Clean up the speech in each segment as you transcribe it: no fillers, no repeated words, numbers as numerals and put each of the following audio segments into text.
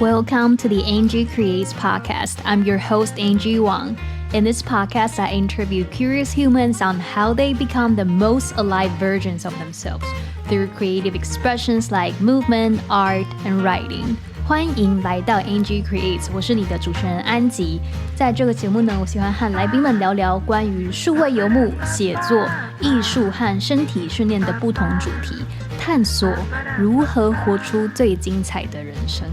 Welcome to the Angie Creates podcast. I'm your host, Angie Wang. In this podcast, I interview curious humans on how they become the most alive versions of themselves through creative expressions like movement, art, and writing. 欢迎来到 Angie Creates， 我是你的主持人安吉。在这个节目呢，我喜欢和来宾们聊聊关于数位游牧、写作、艺术和身体训练的不同主题，探索如何活出最精彩的人生。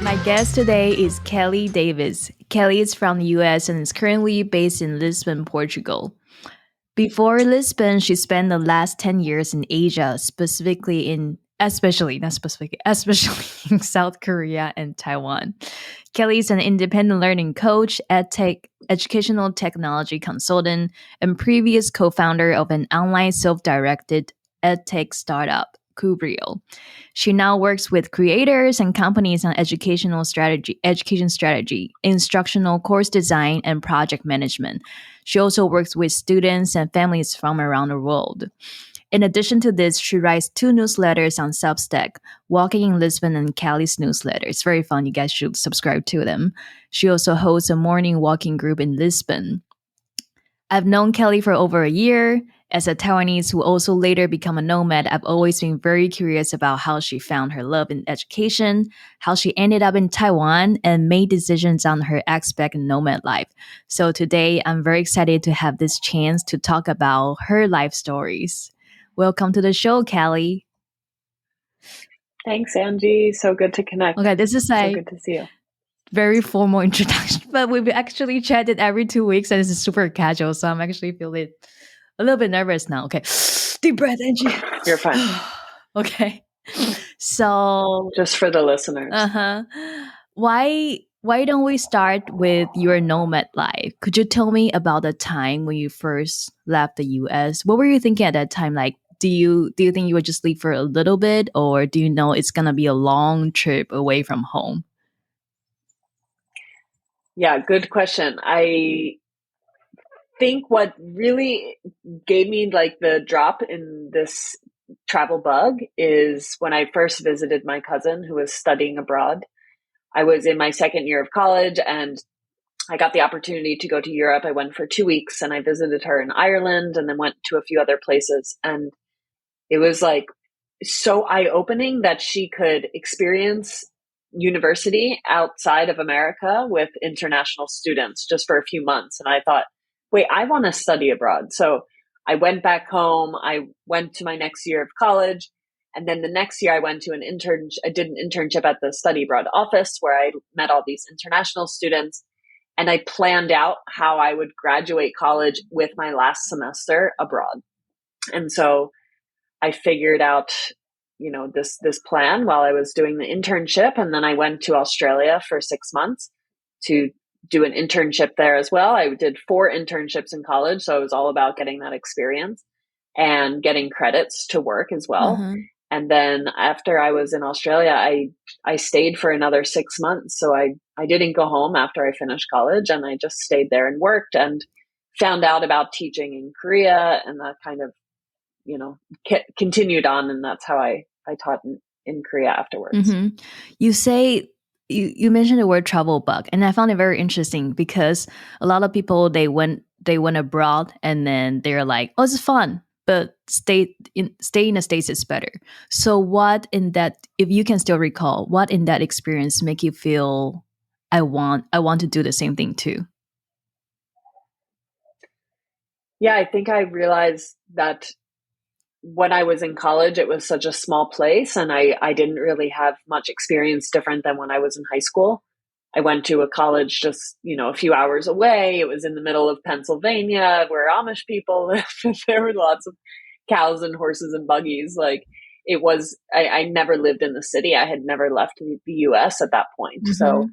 My guest today is Kelly Davis. Kelly is from the US and is currently based in Lisbon, Portugal. Before Lisbon, she spent the last 10 years in Asia, especially in South Korea and Taiwan. Kelly is an independent learning coach, edtech, educational technology consultant, and previous co-founder of an online self-directed edtech startup, Kubrio. She now works with creators and companies on education strategy, instructional course design, and project management. She also works with students and families from around the world. In addition to this, she writes 2 newsletters on Substack, Walking in Lisbon and Kelly's newsletter. It's very fun. You guys should subscribe to them. She also hosts a morning walking group in Lisbon. I've known Kelly for over a year. As a Taiwanese who also later became a nomad, I've always been very curious about how she found her love in education, how she ended up in Taiwan, and made decisions on her expat and nomad life. So today, I'm very excited to have this chance to talk about her life stories. Welcome to the show, Kelly. Thanks, Angie. So good to connect. Okay, this is so good to see you. Very formal introduction, but we've actually chatted every 2 weeks and it's super casual, so I'm actually feeling a little bit nervous now. Okay, deep breath, Angie. You're fine. Okay, so just for the listeners. Why don't we start with your nomad life? Could you tell me about the time when you first left the US? What were you thinking at that time? Like, do you think you would just leave for a little bit, or do you know it's gonna be a long trip away from home? Yeah, good question. I think what really gave me like the drop in this travel bug is when I first visited my cousin who was studying abroad. I was in my second year of college and I got the opportunity to go to Europe. I went for 2 weeks and I visited her in Ireland and then went to a few other places. And it was like so eye-opening that she could experience university outside of America with international students just for a few months. And I thought, wait, I want to study abroad. So I went back home. I went to my next year of college. And then the next year I went to I did an internship at the study abroad office where I met all these international students. And I planned out how I would graduate college with my last semester abroad. And so I figured out, this plan while I was doing the internship. And then I went to Australia for 6 months to do an internship there as well. I did 4 internships in college. So it was all about getting that experience and getting credits to work as well. And then after I was in Australia, I stayed for another 6 months. So I didn't go home after I finished college and I just stayed there and worked and found out about teaching in Korea, and that kind of continued on, and that's how I taught in Korea afterwards. You say you mentioned the word travel bug, and I found it very interesting because a lot of people they went abroad and then they're like, oh, this is fun, but stay in the States is better. So what in that, if you can still recall, what in that experience make you feel I want to do the same thing too? Yeah, I think I realized that when I was in college, it was such a small place and I didn't really have much experience different than when I was in high school. I went to a college just, a few hours away. It was in the middle of Pennsylvania where Amish people lived. There were lots of cows and horses and buggies. Like it was, I never lived in the city. I had never left the US at that point. So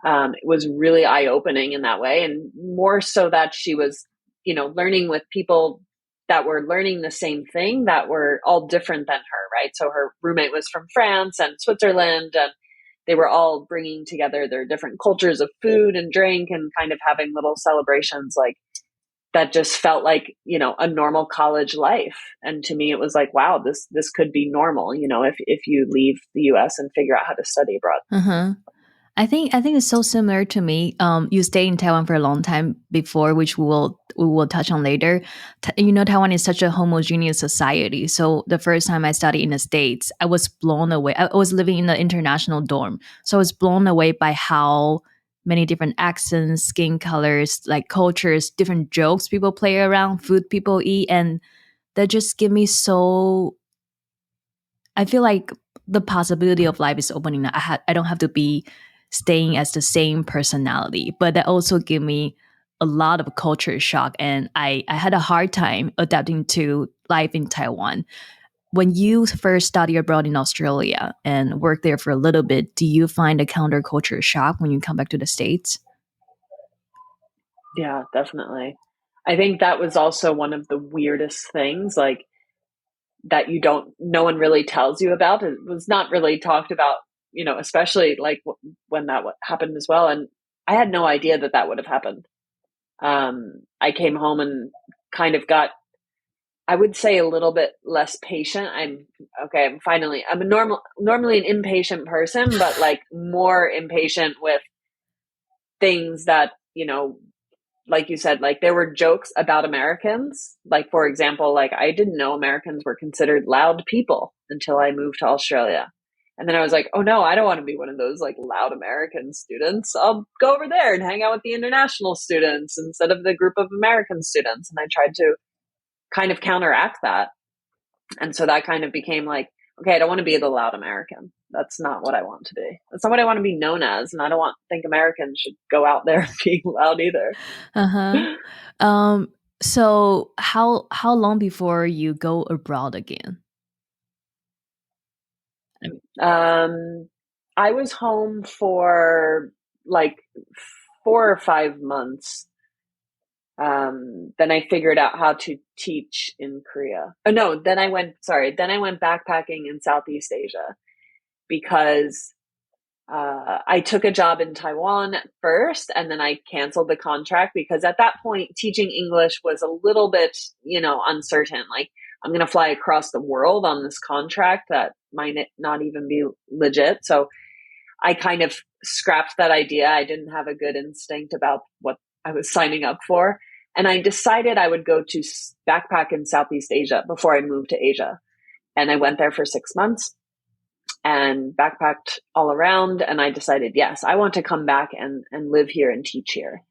it was really eye-opening in that way. And more so that she was, learning with people that were learning the same thing that were all different than her, right? So her roommate was from France and Switzerland, and they were all bringing together their different cultures of food and drink and kind of having little celebrations like that just felt like, a normal college life. And to me, it was like, wow, this could be normal, if you leave the US and figure out how to study abroad. Uh-huh. I think it's so similar to me. You stayed in Taiwan for a long time before, which we will touch on later. Taiwan is such a homogeneous society. So the first time I studied in the States, I was blown away. I was living in the international dorm, so I was blown away by how many different accents, skin colors, like cultures, different jokes people play around, food people eat, and that just give me so. I feel like the possibility of life is opening. I don't have to be staying as the same personality, but that also gave me a lot of culture shock, and I had a hard time adapting to life in Taiwan. When you first study abroad in Australia and work there for a little bit, do you find a counterculture shock when you come back to the States? Yeah, definitely. I think that was also one of the weirdest things, like that no one really tells you about. It was not really talked about, especially like when that happened as well. And I had no idea that would have happened. I came home and kind of got, I would say, a little bit less patient. I'm normally an impatient person, but like more impatient with things that, like you said, like there were jokes about Americans. Like, for example, like I didn't know Americans were considered loud people until I moved to Australia. And then I was like, oh no, I don't want to be one of those like loud American students. I'll go over there and hang out with the international students instead of the group of American students. And I tried to kind of counteract that. And so that kind of became like, okay, I don't want to be the loud American. That's not what I want to be. That's not what I want to be known as. And I don't think Americans should go out there being loud either. Uh-huh. So how long before you go abroad again? I was home for like 4 or 5 months. Then I figured out how to teach in Korea. Oh no, then I went backpacking in Southeast Asia because I took a job in Taiwan first, and then I canceled the contract because at that point, teaching English was a little bit, uncertain. Like, I'm going to fly across the world on this contract that might not even be legit. So I kind of scrapped that idea. I didn't have a good instinct about what I was signing up for. And I decided I would go to backpack in Southeast Asia before I moved to Asia. And I went there for 6 months and backpacked all around. And I decided, yes, I want to come back and live here and teach here.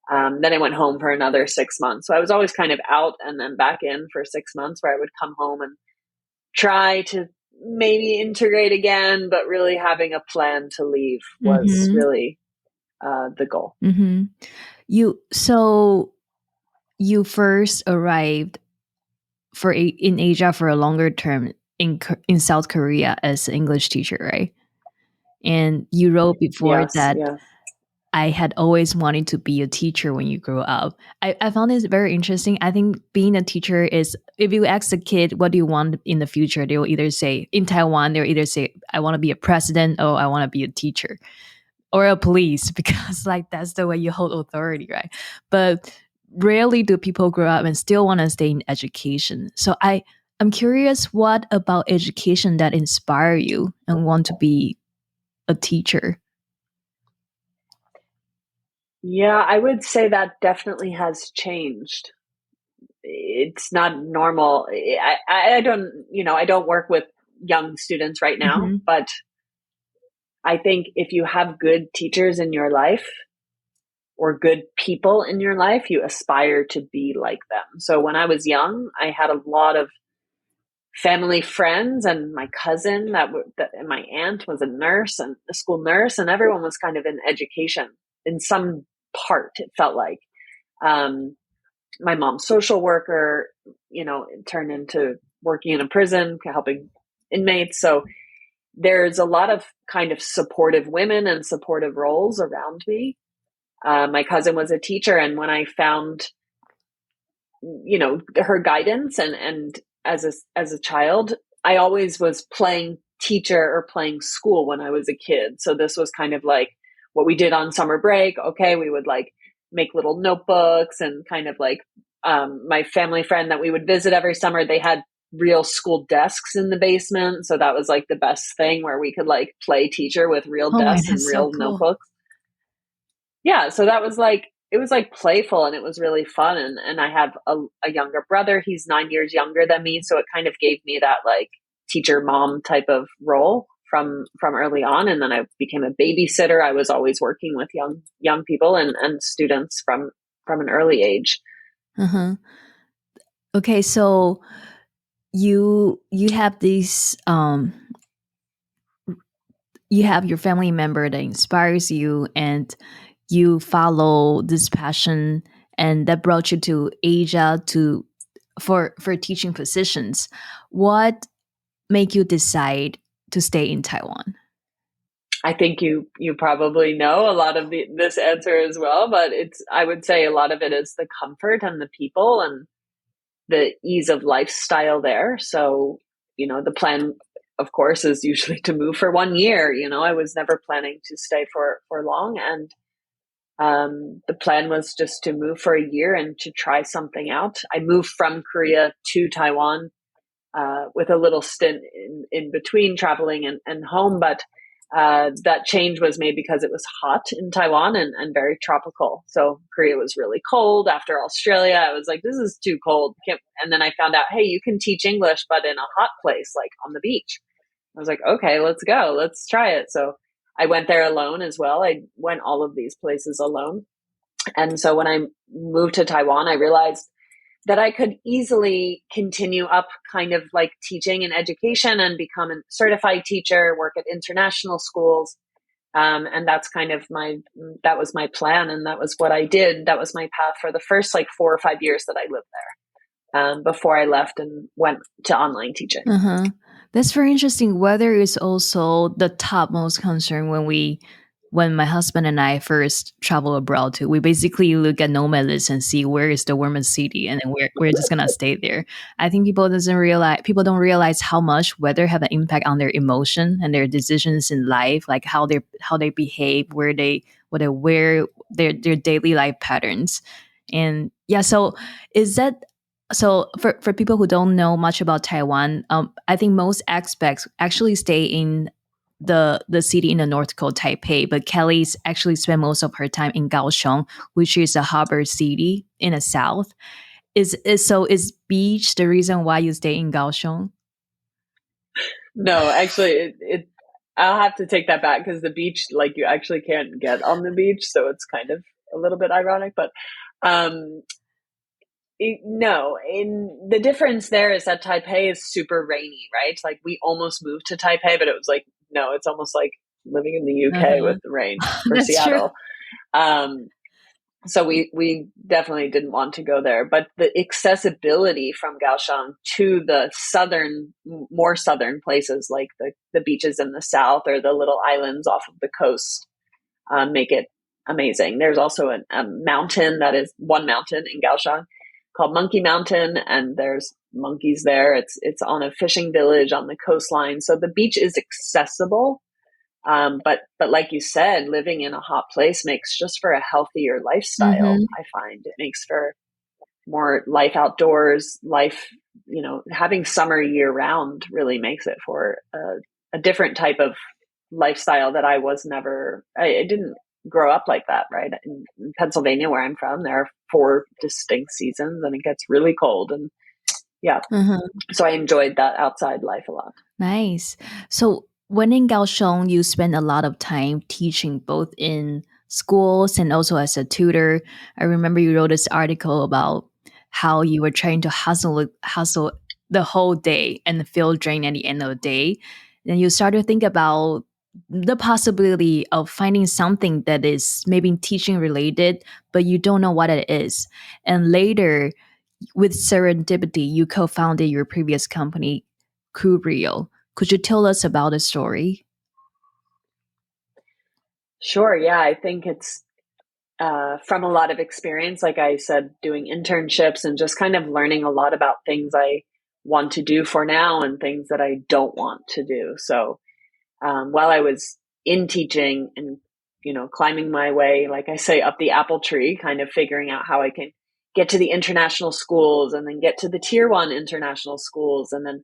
Then I went home for another 6 months. So I was always kind of out and then back in for 6 months, where I would come home and try to maybe integrate again, but really having a plan to leave was Mm-hmm. really the goal. Mm-hmm. You first arrived in Asia for a longer term in South Korea as an English teacher, right? And you wrote before Yes, that yes. I had always wanted to be a teacher when you grew up. I found this very interesting. I think being a teacher is, if you ask a kid, what do you want in the future? They will either say, in Taiwan, they'll either say, I want to be a president, or I want to be a teacher or a police, because like that's the way you hold authority, right? But rarely do people grow up and still want to stay in education. So I'm curious, what about education that inspire you and want to be a teacher? Yeah, I would say that definitely has changed. It's not normal. I don't, I don't work with young students right now, Mm-hmm. but I think if you have good teachers in your life or good people in your life, you aspire to be like them. So when I was young, I had a lot of family friends, and my cousin and my aunt was a nurse and a school nurse, and everyone was kind of in education in some part, it felt like. My mom's social worker, it turned into working in a prison, helping inmates. So there's a lot of kind of supportive women and supportive roles around me. My cousin was a teacher, and when I found, her guidance and as a child, I always was playing teacher or playing school when I was a kid. So this was kind of like what we did on summer break. Okay, we would like make little notebooks and kind of like my family friend that we would visit every summer, they had real school desks in the basement. So that was like the best thing where we could like play teacher with real Oh my, desks and that's so real cool. notebooks. Yeah, so that was like it was like playful and it was really fun. And I have a younger brother. He's 9 years younger than me, so it kind of gave me that like teacher mom type of role from early on. And then I became a babysitter. I was always working with young people and students from an early age. Uh-huh. Okay, so you have these you have your family member that inspires you, and you follow this passion, and that brought you to Asia to for teaching positions. What make you decide to stay in Taiwan? I think you probably know a lot of this answer as well, but it's I would say a lot of it is the comfort and the people and the ease of lifestyle there. So, the plan, of course, is usually to move for 1 year. I was never planning to stay for long. And the plan was just to move for a year and to try something out. I moved from Korea to Taiwan with a little stint in between traveling and home. But that change was made because it was hot in Taiwan and very tropical. So Korea was really cold. After Australia, I was like, this is too cold. And then I found out, hey, you can teach English, but in a hot place, like on the beach. I was like, okay, let's go. Let's try it. So I went there alone as well. I went all of these places alone. And so when I moved to Taiwan, I realized that I could easily continue up kind of like teaching and education and become a certified teacher, work at international schools. And that's kind of that was my plan. And that was what I did. That was my path for the first like 4 or 5 years that I lived there, before I left and went to online teaching. Uh-huh. That's very interesting. Weather is also the topmost concern when my husband and I first travel abroad too. We basically look at Nomad list and see where is the warmest city, and then we're just gonna stay there. I think people don't realize how much weather have an impact on their emotion and their decisions in life, like how they behave, what they wear, their daily life patterns. And yeah, so is that so for people who don't know much about Taiwan, I think most expats actually stay in the city in the north called Taipei, but Kelly's actually spent most of her time in Kaohsiung, which is a harbor city in the south. Is beach the reason why you stay in Kaohsiung? No, actually, I'll have to take that back because the beach, like you actually can't get on the beach. So it's kind of a little bit ironic, but, um, no, in the difference there is that Taipei is super rainy, right? Like we almost moved to Taipei, but it was like, no, it's almost like living in the UK with Uh-huh. the rain for That's true. Seattle. Um, so we definitely didn't want to go there, but the accessibility from Kaohsiung to the more southern places like the beaches in the south or the little islands off of the coast, make it amazing. There's also a mountain that is one mountain in Kaohsiung called Monkey Mountain, and there's monkeys there. It's on a fishing village on the coastline, so the beach is accessible. But like you said, living in a hot place makes just for a healthier lifestyle. Mm-hmm. I find it makes for more life outdoors, having summer year round really makes it for a different type of lifestyle that I didn't grow up like that, right? In Pennsylvania, where I'm from, there are 4 distinct seasons and it gets really cold. And yeah, Uh-huh. so I enjoyed that outside life a lot. Nice. So when in Kaohsiung, you spend a lot of time teaching both in schools and also as a tutor. I remember you wrote this article about how you were trying to hustle the whole day and feel drained at the end of the day. Then you start to think about the possibility of finding something that is maybe teaching related, but you don't know what it is. And later, with serendipity, you co-founded your previous company, Kubrio. Could you tell us about the story? Sure. Yeah. I think it's from a lot of experience, like I said, doing internships and just kind of learning a lot about things I want to do for now and things that I don't want to do. So while I was in teaching and, climbing my way, like I say, up the apple tree, kind of figuring out how I can get to the international schools and then get to the tier one international schools, and then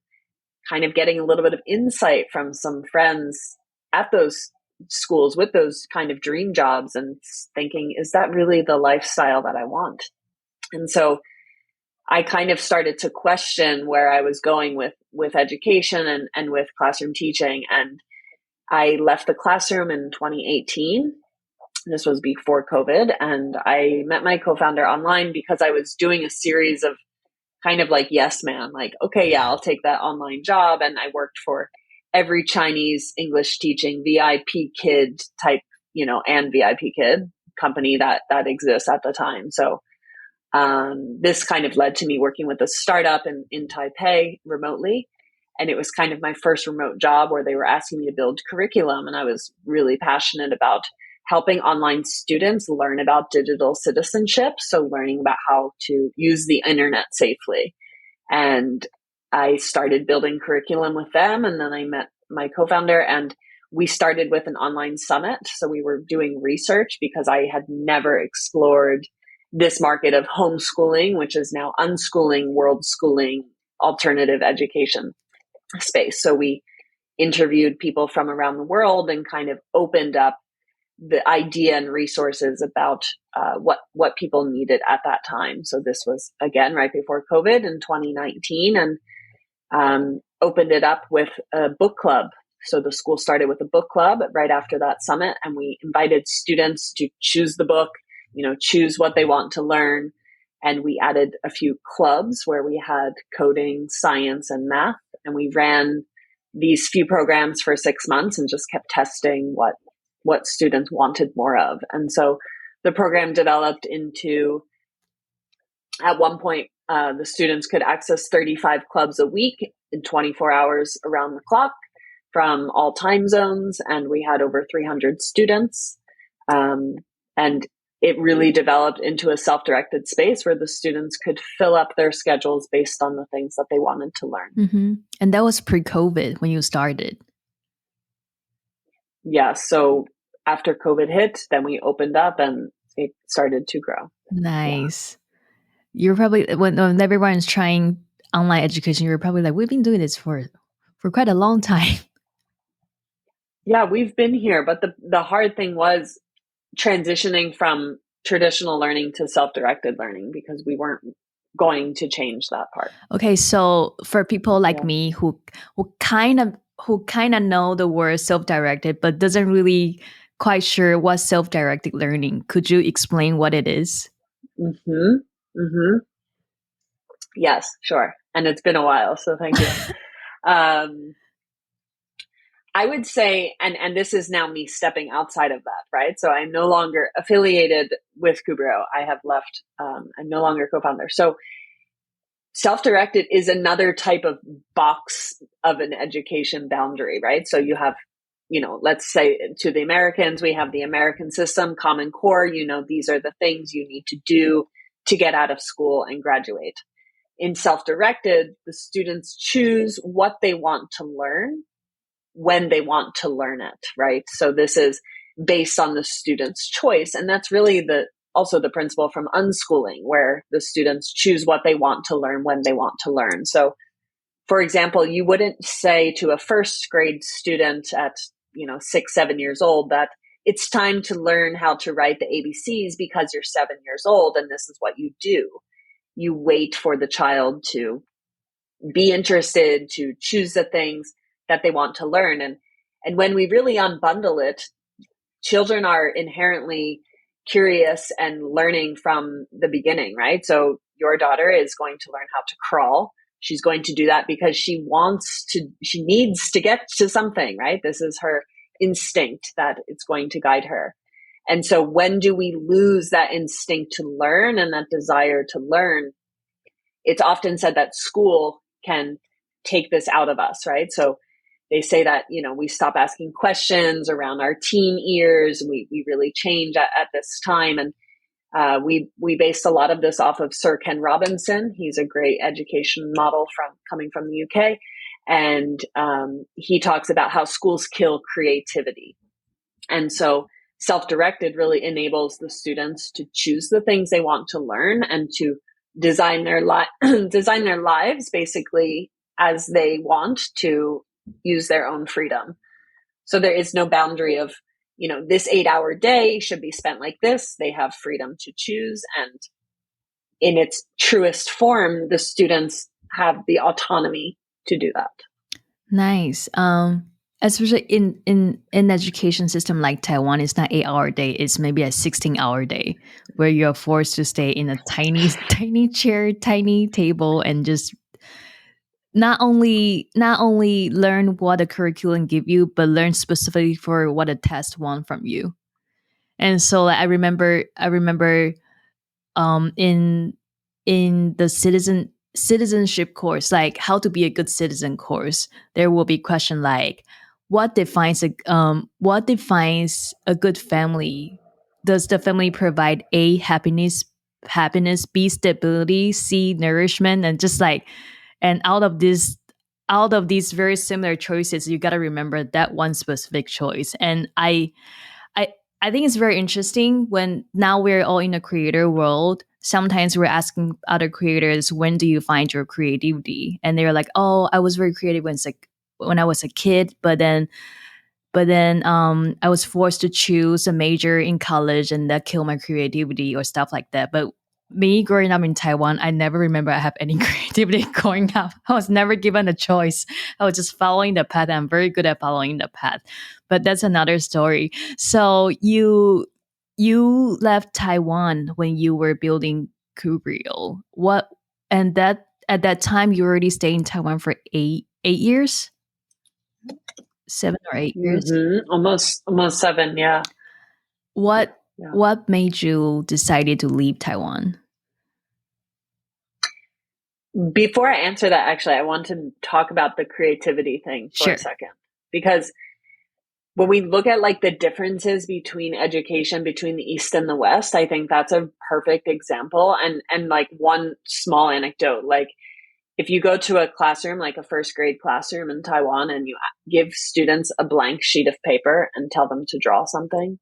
kind of getting a little bit of insight from some friends at those schools with those kind of dream jobs, and thinking, is that really the lifestyle that I want? And so I kind of started to question where I was going with education and with classroom teaching. And I left the classroom in 2018. This was before COVID. And I met my co-founder online because I was doing a series of kind of like yes man, like, okay, yeah, I'll take that online job. And I worked for every Chinese English teaching VIP kid type, and VIP kid company that exists at the time. So this kind of led to me working with a startup in Taipei remotely. And it was kind of my first remote job where they were asking me to build curriculum. And I was really passionate about helping online students learn about digital citizenship. So learning about how to use the internet safely. And I started building curriculum with them. And then I met my co-founder, and we started with an online summit. So we were doing research because I had never explored this market of homeschooling, which is now unschooling, world schooling, alternative education space. So we interviewed people from around the world and kind of opened up the idea and resources about what people needed at that time. So this was, again, right before COVID in 2019, and opened it up with a book club. So the school started with a book club right after that summit, and we invited students to choose the book, choose what they want to learn. And we added a few clubs where we had coding, science, and math. And we ran these few programs for 6 months and just kept testing what students wanted more of. And so the program developed into, at one point, the students could access 35 clubs a week in 24 hours around the clock from all time zones. And we had over 300 students. And it really developed into a self-directed space where the students could fill up their schedules based on the things that they wanted to learn. Mm-hmm. And that was pre-COVID when you started. Yeah. So after COVID hit, then we opened up and it started to grow. Nice. Yeah. You're probably, when everyone's trying online education, you're probably like, we've been doing this for quite a long time. Yeah, we've been here. But the hard thing was transitioning from traditional learning to self-directed learning, because we weren't going to change that part. Okay, so for people like me who kind of know the word self-directed but doesn't really quite sure what self-directed learning, could you explain what it is? Mm-hmm. Mm-hmm. Yes, sure. And it's been a while, so thank you. I would say, and this is now me stepping outside of that, right? So I'm no longer affiliated with Kubrio. I have left. I'm no longer co-founder. So self-directed is another type of box of an education boundary, right? So you have, let's say to the Americans, we have the American system, Common Core. These are the things you need to do to get out of school and graduate. In self-directed, the students choose what they want to learn when they want to learn it, right? So this is based on the student's choice. And that's really also the principle from unschooling, where the students choose what they want to learn when they want to learn. So for example, you wouldn't say to a first grade student at 6, 7 years old that it's time to learn how to write the ABCs because you're 7 years old and this is what you do. You wait for the child to be interested, to choose the things that they want to learn. And when we really unbundle it, children are inherently curious and learning from the beginning, right? So your daughter is going to learn how to crawl. She's going to do that because she needs to get to something, right? This is her instinct that it's going to guide her. And so when do we lose that instinct to learn and that desire to learn? It's often said that school can take this out of us, right? So they say that, we stop asking questions around our teen years. We really change at this time. And We based a lot of this off of Sir Ken Robinson. He's a great education model coming from the UK, and he talks about how schools kill creativity. And so self-directed really enables the students to choose the things they want to learn and to design their design their lives basically as they want, to use their own freedom. So there is no boundary of, this 8-hour day should be spent like this. They have freedom to choose. And in its truest form, the students have the autonomy to do that. Nice. Especially in education system like Taiwan, it's not 8-hour day, it's maybe a 16-hour day where you're forced to stay in a tiny tiny chair, tiny table, and just not only learn what the curriculum give you, but learn specifically for what a test want from you. And so like, I remember in the citizenship course, like how to be a good citizen course, there will be question like what defines a good family? Does the family provide A, happiness, B, stability, C, nourishment, and just like, and out of these very similar choices, you got to remember that one specific choice. And I I think it's very interesting when now we're all in a creator world. Sometimes we're asking other creators, when do you find your creativity? And they're like, oh, I was very creative when I was a kid, but then I was forced to choose a major in college and that killed my creativity or stuff like that. But me growing up in Taiwan, I never remember I have any creativity growing up. I was never given a choice. I was just following the path. I'm very good at following the path. But that's another story. So you left Taiwan when you were building Kubrio. What and that at that time you already stayed in Taiwan for eight years? 7 or 8 years? Almost 7. Yeah. What Yeah. what made you decided to leave Taiwan? Before I answer that, actually, I want to talk about the creativity thing for Sure. a second, because when we look at like the differences between education between the East and the West, I think that's a perfect example. And like one small anecdote, like if you go to a classroom, like a first grade classroom in Taiwan, and you give students a blank sheet of paper and tell them to draw something,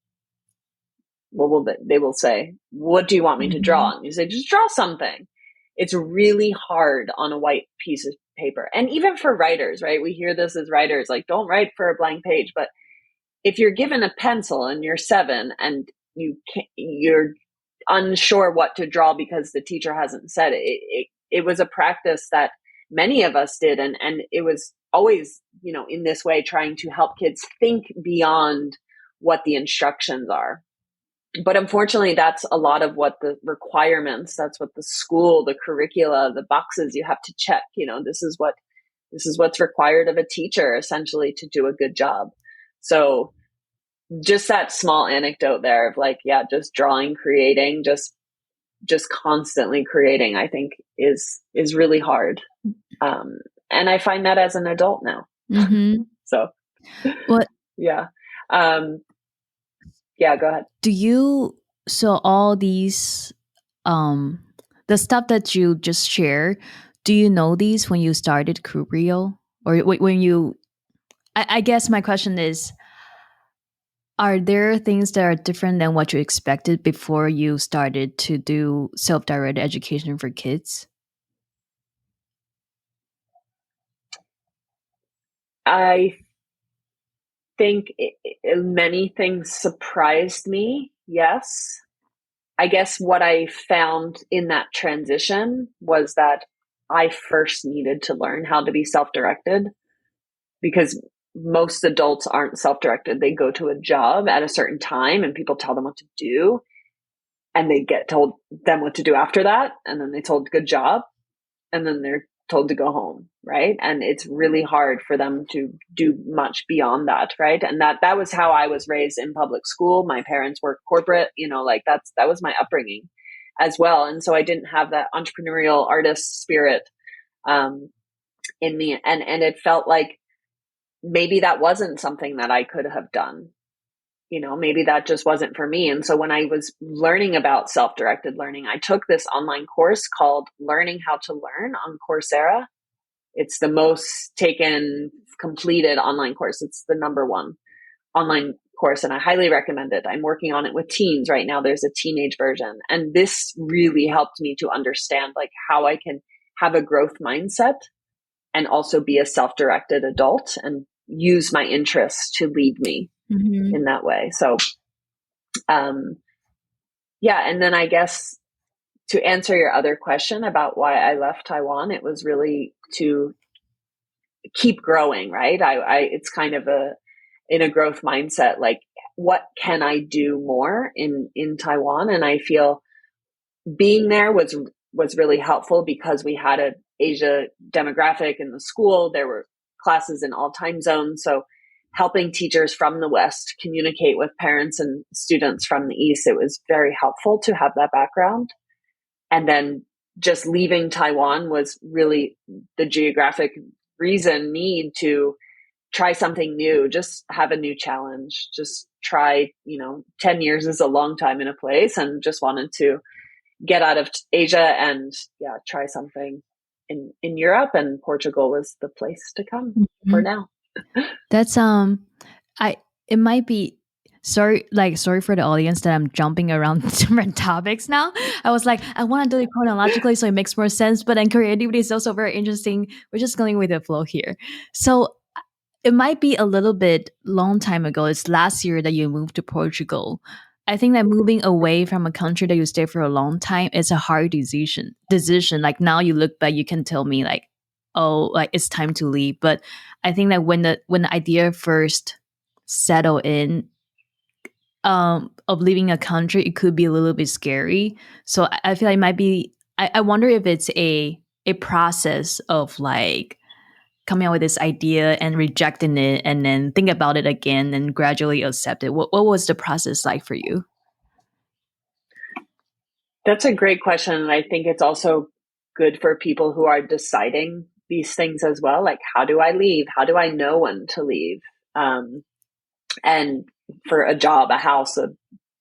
they will say, what do you want me to draw? And you say, just draw something. It's really hard on a white piece of paper. And even for writers, right? We hear this as writers, like, don't write for a blank page. But if you're given a pencil and you're 7 and you're unsure what to draw because the teacher hasn't said it, it was a practice that many of us did. And it was always, in this way, trying to help kids think beyond what the instructions are. But unfortunately, that's a lot of what the requirements, that's what the school, the curricula, the boxes you have to check, this is what's required of a teacher, essentially, to do a good job. So just that small anecdote there of like, yeah, just drawing, creating, just constantly creating, I think is really hard. And I find that as an adult now. Mm-hmm. So, What yeah. Yeah, go ahead. So all these the stuff that you just shared, do you know these when you started Kubrio? Or when you I guess my question is, are there things that are different than what you expected before you started to do self-directed education for kids? I think many things surprised me. Yes. I guess what I found in that transition was that I first needed to learn how to be self-directed, because most adults aren't self-directed. They go to a job at a certain time and people tell them what to do, and they get told them what to do after that. And then they told good job, and then they're told to go home, right? And it's really hard for them to do much beyond that, right? And that was how I was raised in public school. My parents worked corporate, like that was my upbringing as well. And so I didn't have that entrepreneurial artist spirit in me, and it felt like maybe that wasn't something that I could have done. maybe that just wasn't for me. And so when I was learning about self-directed learning, I took this online course called Learning How to Learn on Coursera. It's the most completed online course. It's the number one online course, and I highly recommend it. I'm working on it with teens right now. There's a teenage version. And this really helped me to understand like how I can have a growth mindset and also be a self-directed adult and use my interests to lead me Mm-hmm. in that way. So, yeah. And then I guess to answer your other question about why I left Taiwan, it was really to keep growing, right? It's kind of in a growth mindset, like what can I do more in Taiwan? And I feel being there was really helpful because we had an Asia demographic in the school. There were classes in all time zones. So helping teachers from the West communicate with parents and students from the East, it was very helpful to have that background. And then just leaving Taiwan was really the geographic need to try something new, just have a new challenge, just try, 10 years is a long time in a place, and just wanted to get out of Asia and try something in Europe, and Portugal was the place to come for Mm-hmm. now. That's I it might be sorry for the audience that I'm jumping around different topics now. I was like, I want to do it chronologically so it makes more sense, but then creativity is also very interesting. We're just going with the flow here. So it might be a little bit long time ago. It's last year that you moved to Portugal. I think that moving away from a country that you stay for a long time is a hard decision. Like now you look back, you can tell me like, oh, like it's time to leave. But I think that when the idea first settled in, of leaving a country, it could be a little bit scary. So I feel like it might be. I wonder if it's a process of like coming up with this idea and rejecting it and then think about it again and gradually accept it. What was the process like for you? That's a great question. And I think it's also good for people who are deciding these things as well. Like, how do I leave? How do I know when to leave? And for a job, a house,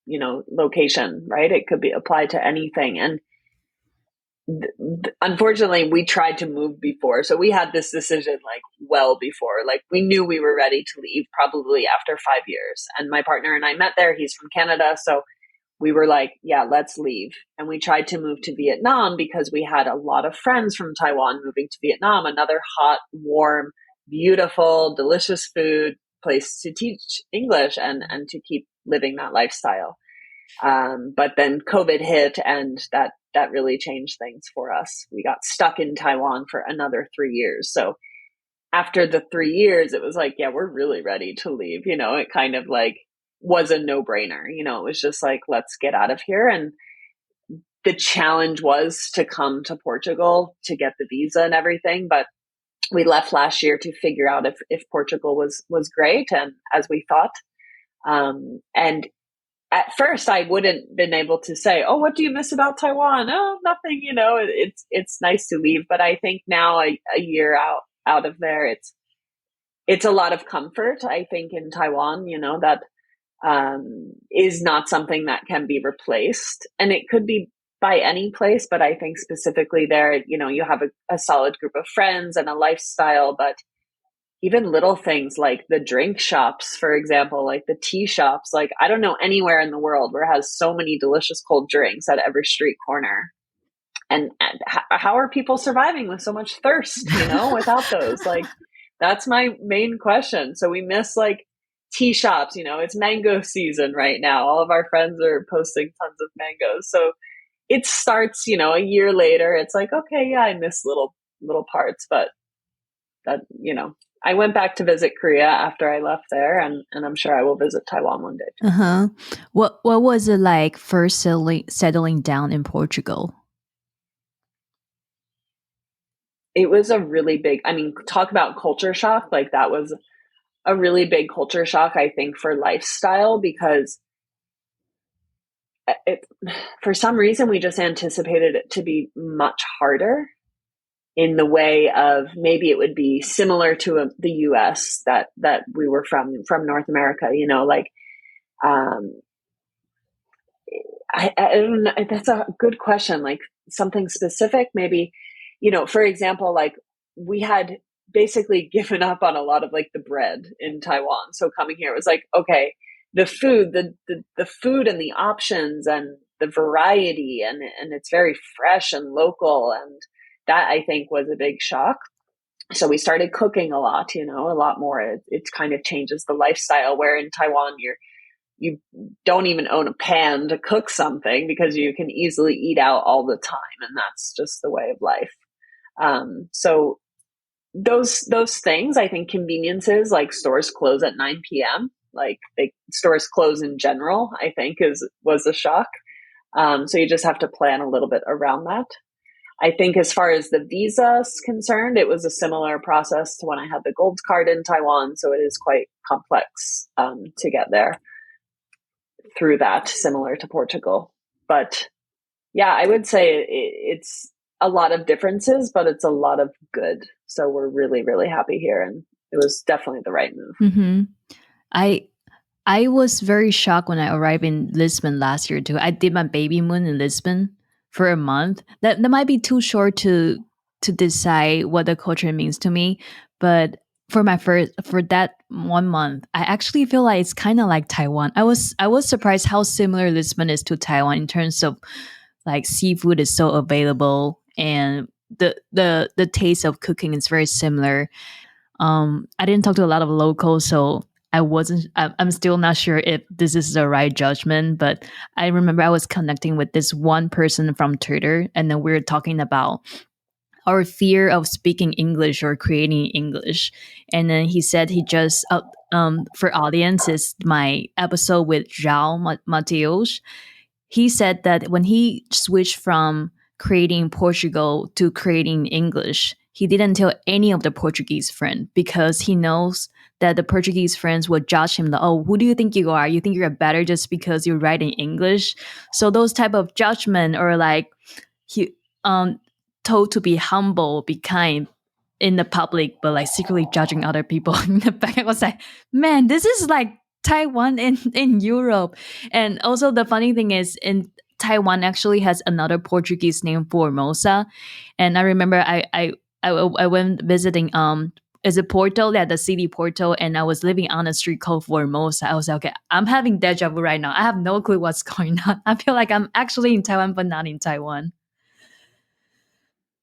location, right? It could be applied to anything. And unfortunately, we tried to move before. So we had this decision like well before. Like we knew we were ready to leave probably after 5 years. And my partner and I met there. He's from Canada. So we were like, yeah, let's leave. And we tried to move to Vietnam because we had a lot of friends from Taiwan moving to Vietnam, another hot, warm, beautiful, delicious food place to teach English and to keep living that lifestyle. But then COVID hit, and that really changed things for us. We got stuck in Taiwan for another 3 years. So after the 3 years, it was like, yeah, we're really ready to leave. It kind of like was a no brainer. It was just like, let's get out of here. And the challenge was to come to Portugal to get the visa and everything. But we left last year to figure out if Portugal was great and as we thought. And at first I wouldn't been able to say, oh, what do you miss about Taiwan? Oh, nothing, it's nice to leave. But I think now a year out of there, it's a lot of comfort, I think, in Taiwan, that is not something that can be replaced. And it could be by any place, but I think specifically there, you have a solid group of friends and a lifestyle, but even little things like the drink shops, for example, like the tea shops, like I don't know anywhere in the world where it has so many delicious cold drinks at every street corner. And how are people surviving with so much thirst, without those? Like, that's my main question. So we miss like tea shops, it's mango season right now. All of our friends are posting tons of mangoes. So it starts, a year later, it's like, okay, yeah, I miss little parts, but that, I went back to visit Korea after I left there, and I'm sure I will visit Taiwan one day too. Uh-huh. What was it like first settling down in Portugal? It was a really big, talk about culture shock. Like that was a really big culture shock, I think, for lifestyle, because for some reason we just anticipated it to be much harder in the way of maybe it would be similar to the US that we were from North America, like Um, I don't know. That's a good question. Like something specific, maybe, for example, like we had basically given up on a lot of like the bread in Taiwan. So coming here, it was like, okay, the food and the options and the variety and it's very fresh and local. And that I think was a big shock. So we started cooking a lot, a lot more. It kind of changes the lifestyle where in Taiwan, you don't even own a pan to cook something because you can easily eat out all the time, and that's just the way of life. So those things, I think, conveniences like stores close at 9 p.m. Like stores close in general, I think was a shock. So you just have to plan a little bit around that. I think as far as the visa is concerned, it was a similar process to when I had the gold card in Taiwan. So it is quite complex to get there through that, similar to Portugal. But yeah, I would say it's a lot of differences, but it's a lot of good. So we're really, really happy here. And it was definitely the right move. Mm-hmm. I I was very shocked when I arrived in Lisbon last year too. I did my baby moon in Lisbon for a month. That might be too short to decide what the culture means to me, but for that 1 month, I actually feel like it's kind of like Taiwan. I was surprised how similar Lisbon is to Taiwan in terms of like seafood is so available and the taste of cooking is very similar. I didn't talk to a lot of locals, so I'm still not sure if this is the right judgment, but I remember I was connecting with this one person from Twitter, and then we were talking about our fear of speaking English or creating English. And then he said he just, for audiences, my episode with João Mateus, he said that when he switched from creating Portugal to creating English, he didn't tell any of the Portuguese friend because he knows that the Portuguese friends would judge him. Like, oh, who do you think you are? You think you're better just because you write in English? So those type of judgment or like he told to be humble, be kind in the public, but like secretly judging other people in the back. I was like, man, this is like Taiwan in Europe. And also the funny thing is in Taiwan actually has another Portuguese name Formosa. And I remember I went visiting is it Porto? Yeah, the city Porto, and I was living on a street called Formosa. I was like, okay, I'm having deja vu right now. I have no clue what's going on. I feel like I'm actually in Taiwan, but not in Taiwan.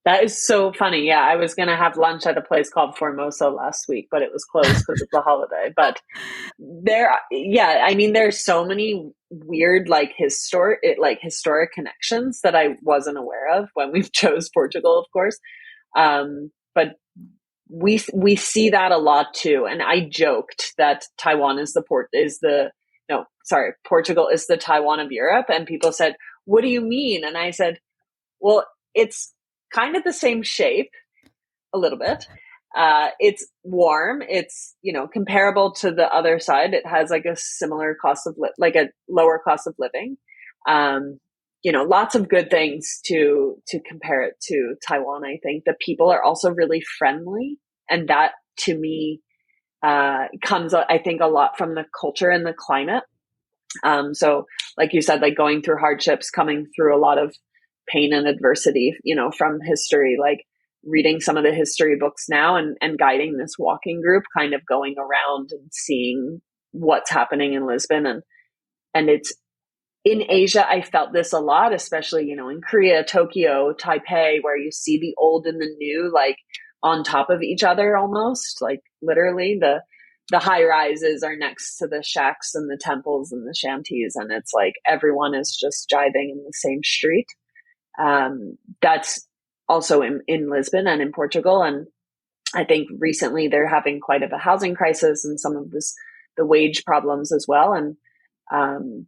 That is so funny. Yeah, I was going to have lunch at a place called Formosa last week, but it was closed because of the holiday. But yeah, I mean, there's so many weird, historic connections that I wasn't aware of when we chose Portugal, of course. But we see that a lot too. And I joked that Taiwan is no, sorry, Portugal is the Taiwan of Europe. And people said, what do you mean? And I said, well, it's kind of the same shape a little bit. It's warm. It's, comparable to the other side. It has like a similar like a lower cost of living. Lots of good things to compare it to Taiwan. I think the people are also really friendly, and that to me comes, I think, a lot from the culture and the climate. So, like you said, like going through hardships, coming through a lot of pain and adversity, from history, like reading some of the history books now and guiding this walking group, kind of going around and seeing what's happening in Lisbon. And it's in Asia, I felt this a lot, especially, in Korea, Tokyo, Taipei, where you see the old and the new, like on top of each other almost, like literally the high rises are next to the shacks and the temples and the shanties. And it's like everyone is just jiving in the same street. That's also in Lisbon and in Portugal. And I think recently they're having quite of a housing crisis and some of the wage problems as well. And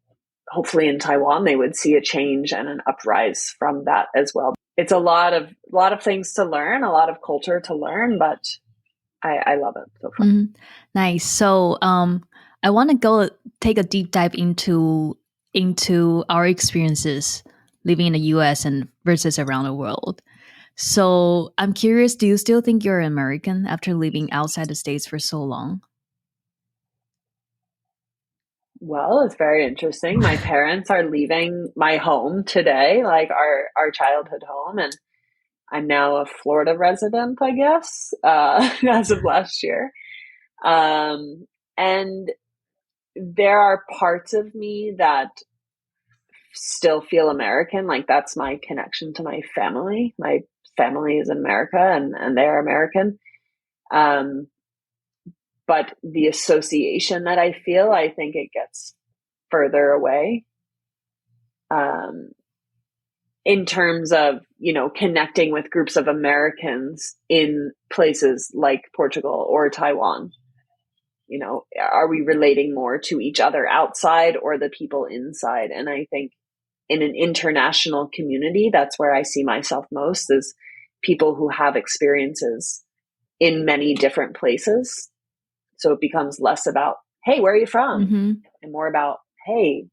hopefully in Taiwan, they would see a change and an uprise from that as well. It's a lot of things to learn, a lot of culture to learn, but I love it so far. Mm-hmm. Nice. So I want to go take a deep dive into our experiences living in the US and versus around the world. So I'm curious, do you still think you're American after living outside the States for so long? Well, it's very interesting. My parents are leaving my home today, like our childhood home, and I'm now a Florida resident, I guess, as of last year. Um, and there are parts of me that still feel American. Like that's my connection to my family. My family is in America, and they're American. Um, but the association that I feel, I think it gets further away. Um, in terms of, connecting with groups of Americans in places like Portugal or Taiwan. Are we relating more to each other outside or the people inside? And I think in an international community, that's where I see myself most, is people who have experiences in many different places. So it becomes less about, hey, where are you from? Mm-hmm. And more about, hey,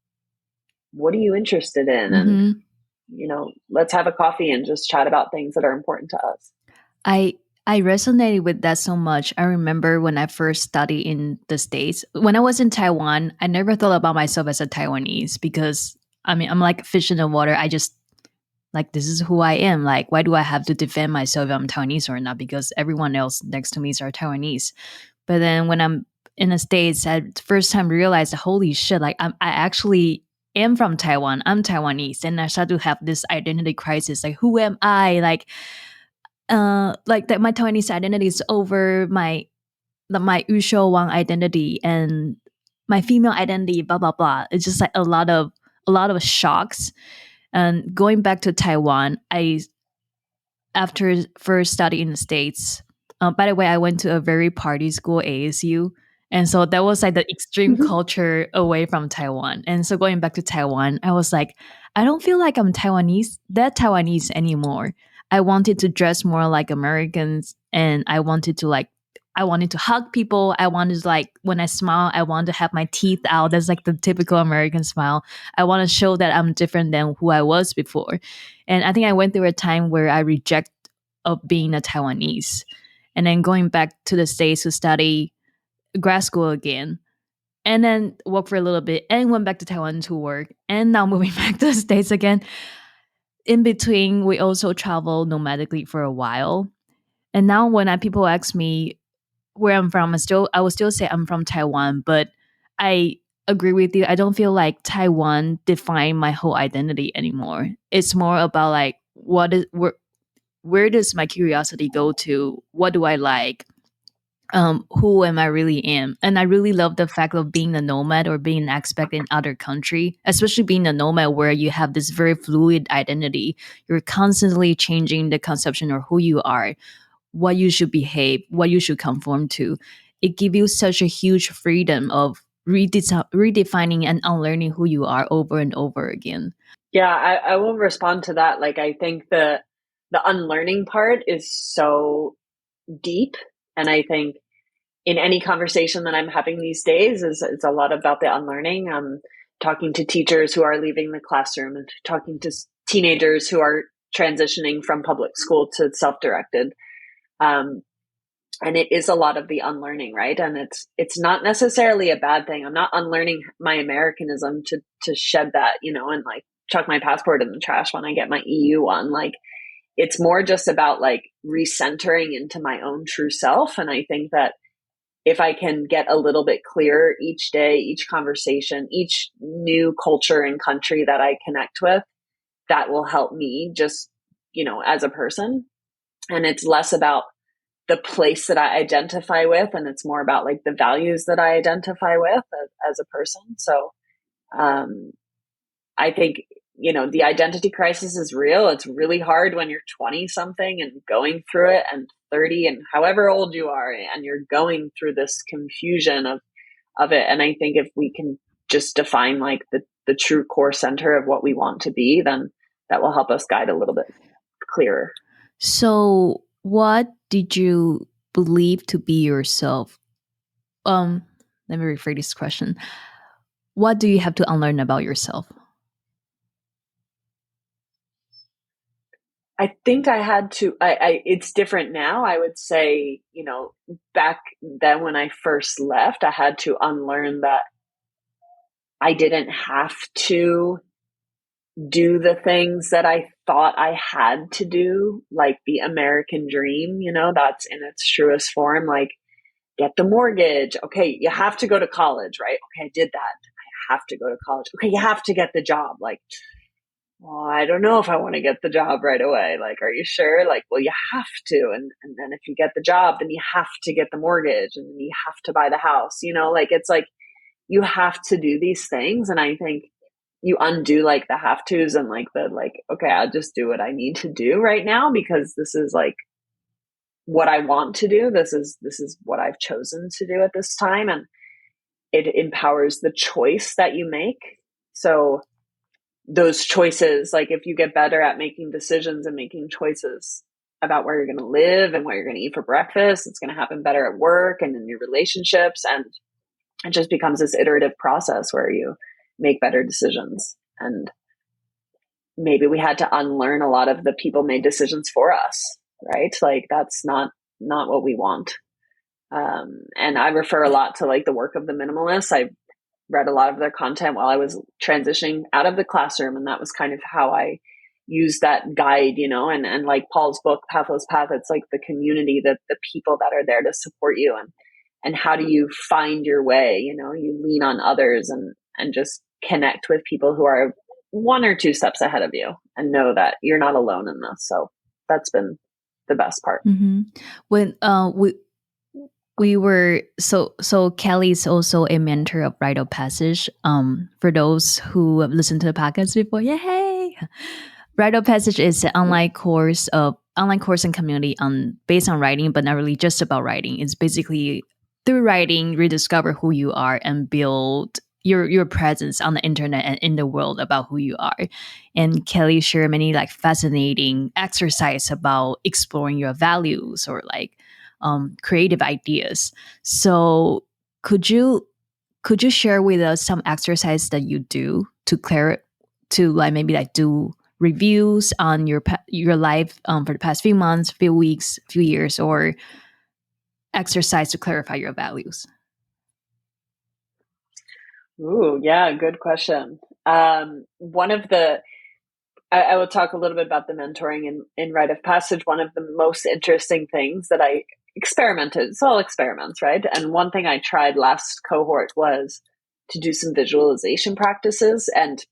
what are you interested in? And, Mm-hmm. let's have a coffee and just chat about things that are important to us. I I resonated with that so much. I remember when I first studied in the States. When I was in Taiwan, I never thought about myself as a Taiwanese because I mean I'm like fish in the water. I just like this is who I am. Like why do I have to defend myself if I'm Taiwanese or not? Because everyone else next to me is Taiwanese. But then when I'm in the States, I first time realized, holy shit, like I actually am from Taiwan. I'm Taiwanese. And I started to have this identity crisis. Like, who am I? Like that my Taiwanese identity is over my Yusho Wang identity and my female identity, blah blah blah. It's just like a lot of shocks. And going back to Taiwan, I after first study in the States. By the way, I went to a very party school, ASU. And so that was like the extreme Mm-hmm. culture away from Taiwan. And so going back to Taiwan, I was like, I don't feel like I'm Taiwanese anymore. I wanted to dress more like Americans and I wanted to hug people. I wanted to like when I smile, I want to have my teeth out. That's like the typical American smile. I want to show that I'm different than who I was before. And I think I went through a time where I reject of being a Taiwanese. And then going back to the States to study grad school again. And then work for a little bit and went back to Taiwan to work. And now moving back to the States again. In between, we also travel nomadically for a while. And now when people ask me where I'm from, I will still say I'm from Taiwan, but I agree with you. I don't feel like Taiwan define my whole identity anymore. It's more about like where does my curiosity go to? What do I like? Who am I really am? And I really love the fact of being a nomad or being an expat in other country, especially being a nomad where you have this very fluid identity. You're constantly changing the conception of who you are, what you should behave, what you should conform to. It gives you such a huge freedom of redefining and unlearning who you are over and over again. Yeah, I will respond to that. Like, I think the unlearning part is so deep. And I think in any conversation that I'm having these days is it's a lot about the unlearning. Talking to teachers who are leaving the classroom and talking to teenagers who are transitioning from public school to self-directed. Um, and it is a lot of the unlearning, right? And it's not necessarily a bad thing. I'm not unlearning my Americanism to shed that, and like chuck my passport in the trash when I get my EU one. Like it's more just about like recentering into my own true self. And I think that if I can get a little bit clearer each day, each conversation, each new culture and country that I connect with, that will help me just, as a person. And it's less about the place that I identify with, and it's more about like the values that I identify with as a person. So um, I think, the identity crisis is real. It's really hard when you're 20 something and going through it, and 30 and however old you are, and you're going through this confusion of it. And I think if we can just define like the true core center of what we want to be, then that will help us guide a little bit clearer. So, what did you believe to be yourself? Let me rephrase this question. What do you have to unlearn about yourself? I think I had to, it's different now. I would say, back then when I first left, I had to unlearn that I didn't have to do the things that I thought I had to do, like the American dream, that's in its truest form, like get the mortgage. Okay, you have to go to college, right? Okay, I did that. I have to go to college. Okay, you have to get the job. Like, well, I don't know if I want to get the job right away. Like, are you sure? Like, well, you have to. And then if you get the job, then you have to get the mortgage and then you have to buy the house, like, it's like, you have to do these things. And I think you undo like the have tos and like okay, I'll just do what I need to do right now because this is like what I want to do. This is what I've chosen to do at this time. And it empowers the choice that you make. So those choices, like if you get better at making decisions and making choices about where you're going to live and what you're going to eat for breakfast, it's going to happen better at work and in your relationships. And it just becomes this iterative process where you make better decisions. And maybe we had to unlearn a lot of the people made decisions for us, right? Like that's not what we want. And I refer a lot to like the work of the minimalists. I read a lot of their content while I was transitioning out of the classroom. And that was kind of how I used that guide, and like Paul's book, Pathless Path, it's like the community, the people that are there to support you. And how do you find your way? You lean on others and just connect with people who are one or two steps ahead of you and know that you're not alone in this. So that's been the best part. Mm-hmm. When we were so Kelly's also a mentor of Rite of Passage. For those who have listened to the podcast before, yay! Rite of Passage is an online course and community based on writing, but not really just about writing. It's basically through writing, rediscover who you are and build your presence on the internet and in the world about who you are. And Kelly shared many like fascinating exercise about exploring your values or like creative ideas. So could you share with us some exercise that you do to like maybe like do reviews on your life for the past few months, few weeks, few years, or exercise to clarify your values? Ooh, yeah, good question. One of I will talk a little bit about the mentoring in Rite of Passage. One of the most interesting things that I experimented, it's all experiments, right? And one thing I tried last cohort was to do some visualization practices. And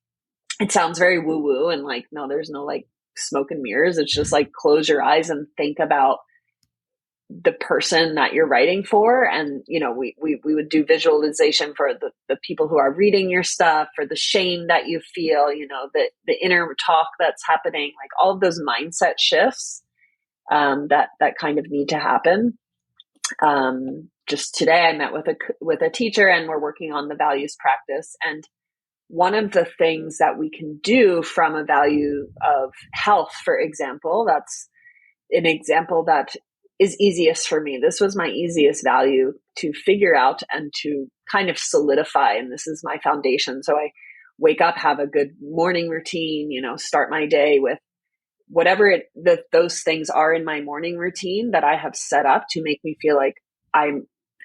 it sounds very woo woo and like, no, there's no like smoke and mirrors. It's just like close your eyes and think about the person that you're writing for. And, we would do visualization for the people who are reading your stuff, for the shame that you feel, the inner talk that's happening, like all of those mindset shifts that kind of need to happen. Just today I met with a teacher and we're working on the values practice. And one of the things that we can do from a value of health, for example, that's an example that is easiest for me. This was my easiest value to figure out and to kind of solidify. And this is my foundation. So I wake up, have a good morning routine, start my day with whatever those things are in my morning routine that I have set up to make me feel like I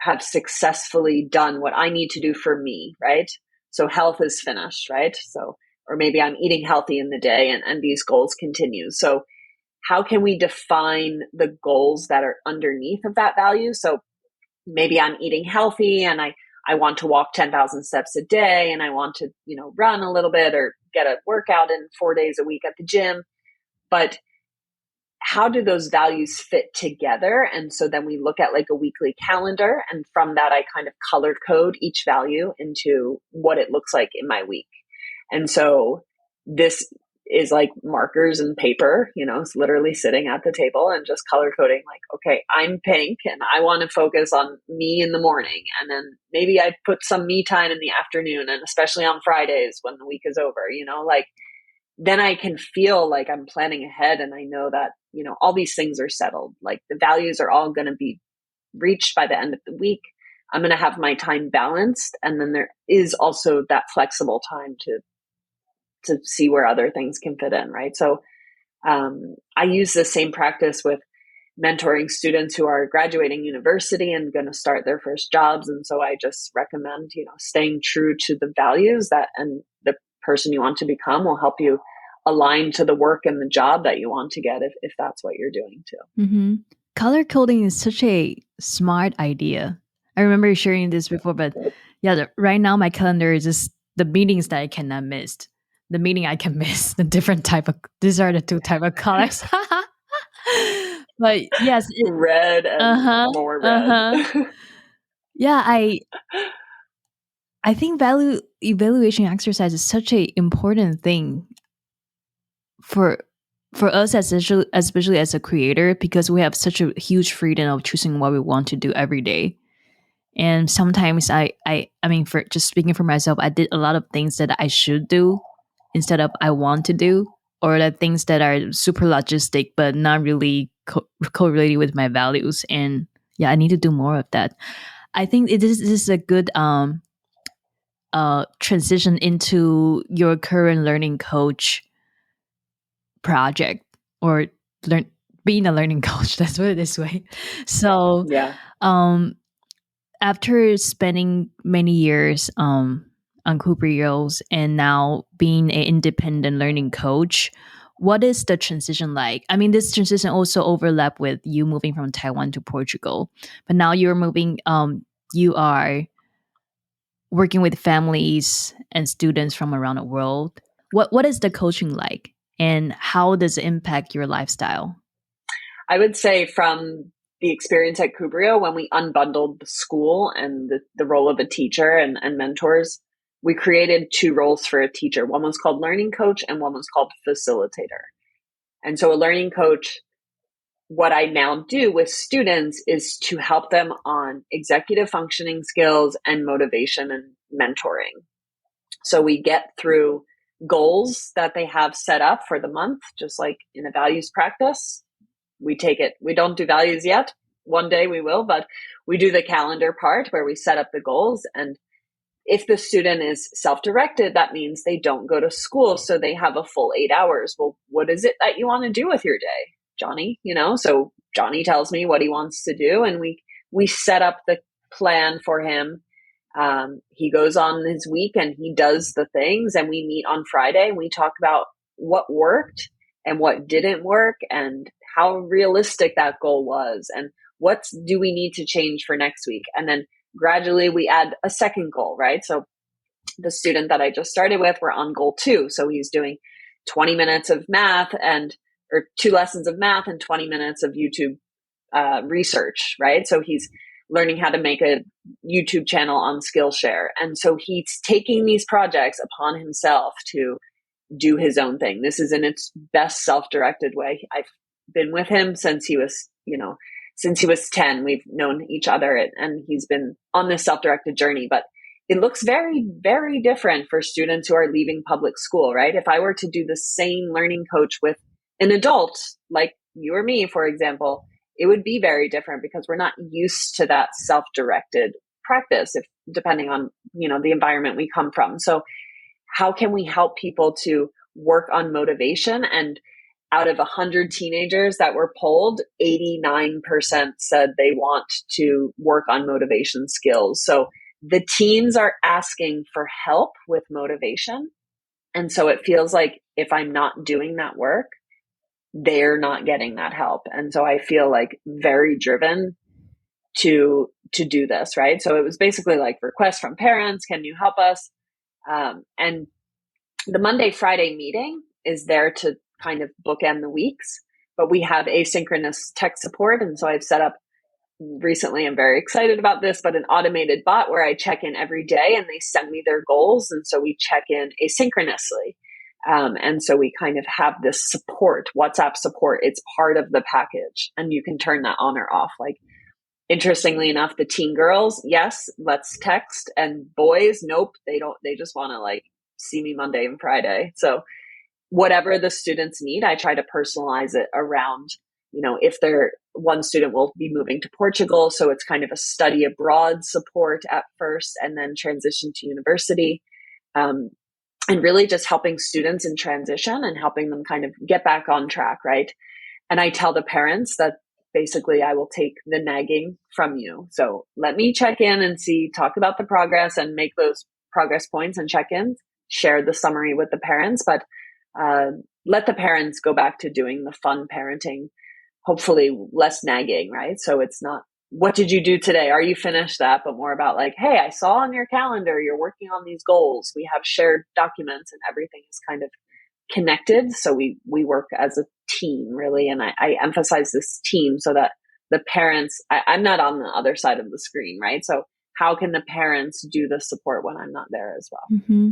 have successfully done what I need to do for me, right? So health is finished, right? So, or maybe I'm eating healthy in the day and these goals continue. So how can we define the goals that are underneath of that value? So maybe I'm eating healthy and I want to walk 10,000 steps a day and I want to, run a little bit or get a workout in 4 days a week at the gym. But how do those values fit together? And so then we look at like a weekly calendar. And from that, I kind of color code each value into what it looks like in my week. And so this is like markers and paper, it's literally sitting at the table and just color coding like, okay, I'm pink and I want to focus on me in the morning. And then maybe I put some me time in the afternoon and especially on Fridays when the week is over, like then I can feel like I'm planning ahead and I know that, all these things are settled. Like the values are all going to be reached by the end of the week. I'm going to have my time balanced. And then there is also that flexible time to see where other things can fit in, right? So I use the same practice with mentoring students who are graduating university and going to start their first jobs. And so I just recommend, staying true to the values that, and the person you want to become will help you align to the work and the job that you want to get if that's what you're doing too. Mm-hmm. Color coding is such a smart idea. I remember sharing this before, but yeah, right now my calendar is just the meetings that I cannot miss. The meeting I can miss, the different type of, these are the two type of colors. But yes, Red and uh-huh, more uh-huh. red. Yeah, I think value evaluation exercise is such a important thing for us as especially as a creator, because we have such a huge freedom of choosing what we want to do every day. And sometimes I mean, for just speaking for myself, I did a lot of things that I should do instead of I want to do, or the things that are super logistic but not really correlated with my values. And yeah, I need to do more of that. I think this is a good transition into your current learning coach project, or learn being a learning coach. Let's put it this way. So, Yeah. um, after spending many years on Kubrios and now being an independent learning coach, what is the transition like? I mean, this transition also overlap with you moving from Taiwan to Portugal, but now you're moving. You are working with families and students from around the world. What is the coaching like, and how does it impact your lifestyle? I would say from the experience at Kubrio, when we unbundled the school and the role of a teacher and mentors, we created two roles for a teacher. One was called learning coach and one was called facilitator. And so a learning coach, what I now do with students is to help them on executive functioning skills and motivation and mentoring. So we get through goals that they have set up for the month, just like in a values practice. We take it, we don't do values yet. One day we will, but we do the calendar part where we set up the goals. And if the student is self-directed, that means they don't go to school. So they have a full 8 hours. Well, what is it that you want to do with your day, Johnny? So Johnny tells me what he wants to do, and we set up the plan for him. He goes on his week and he does the things, and we meet on Friday and we talk about what worked and what didn't work and how realistic that goal was and what do we need to change for next week. And then gradually we add a second goal, right? So the student that I just started with, we're on goal 2. So he's doing 20 minutes of math or 2 lessons of math and 20 minutes of YouTube research, right? So he's learning how to make a YouTube channel on Skillshare. And so he's taking these projects upon himself to do his own thing. This is in its best self-directed way. I've been with him since he was, since he was 10. We've known each other and he's been on this self-directed journey, but it looks very, very different for students who are leaving public school, right? If I were to do the same learning coach with an adult like you or me, for example, it would be very different because we're not used to that self-directed practice, if depending on, the environment we come from. So how can we help people to work on motivation? And out of 100 teenagers that were polled, 89% said they want to work on motivation skills. So the teens are asking for help with motivation. And so it feels like if I'm not doing that work, they're not getting that help. And so I feel like very driven to do this, right? So it was basically like requests from parents, can you help us? And the Monday, Friday meeting is there to kind of bookend the weeks, but we have asynchronous tech support. And so I've set up recently, I'm very excited about this, but an automated bot where I check in every day and they send me their goals. And so we check in asynchronously. And so we kind of have this support, WhatsApp support. It's part of the package and you can turn that on or off. Like, interestingly enough, the teen girls, yes, let's text, and boys, nope, they don't, they just want to like see me Monday and Friday. So whatever the students need, I try to personalize it around, if one student will be moving to Portugal. So it's kind of a study abroad support at first and then transition to university. And really just helping students in transition and helping them kind of get back on track, right? And I tell the parents that basically I will take the nagging from you. So let me check in and see, talk about the progress and make those progress points and check-ins, share the summary with the parents, but let the parents go back to doing the fun parenting, hopefully less nagging, right? So it's not, what did you do today? Are you finished that? But more about like, hey, I saw on your calendar, you're working on these goals. We have shared documents and everything is kind of connected. So we work as a team really. And I emphasize this team so that the parents, I'm not on the other side of the screen, right? So how can the parents do the support when I'm not there as well? Mm-hmm.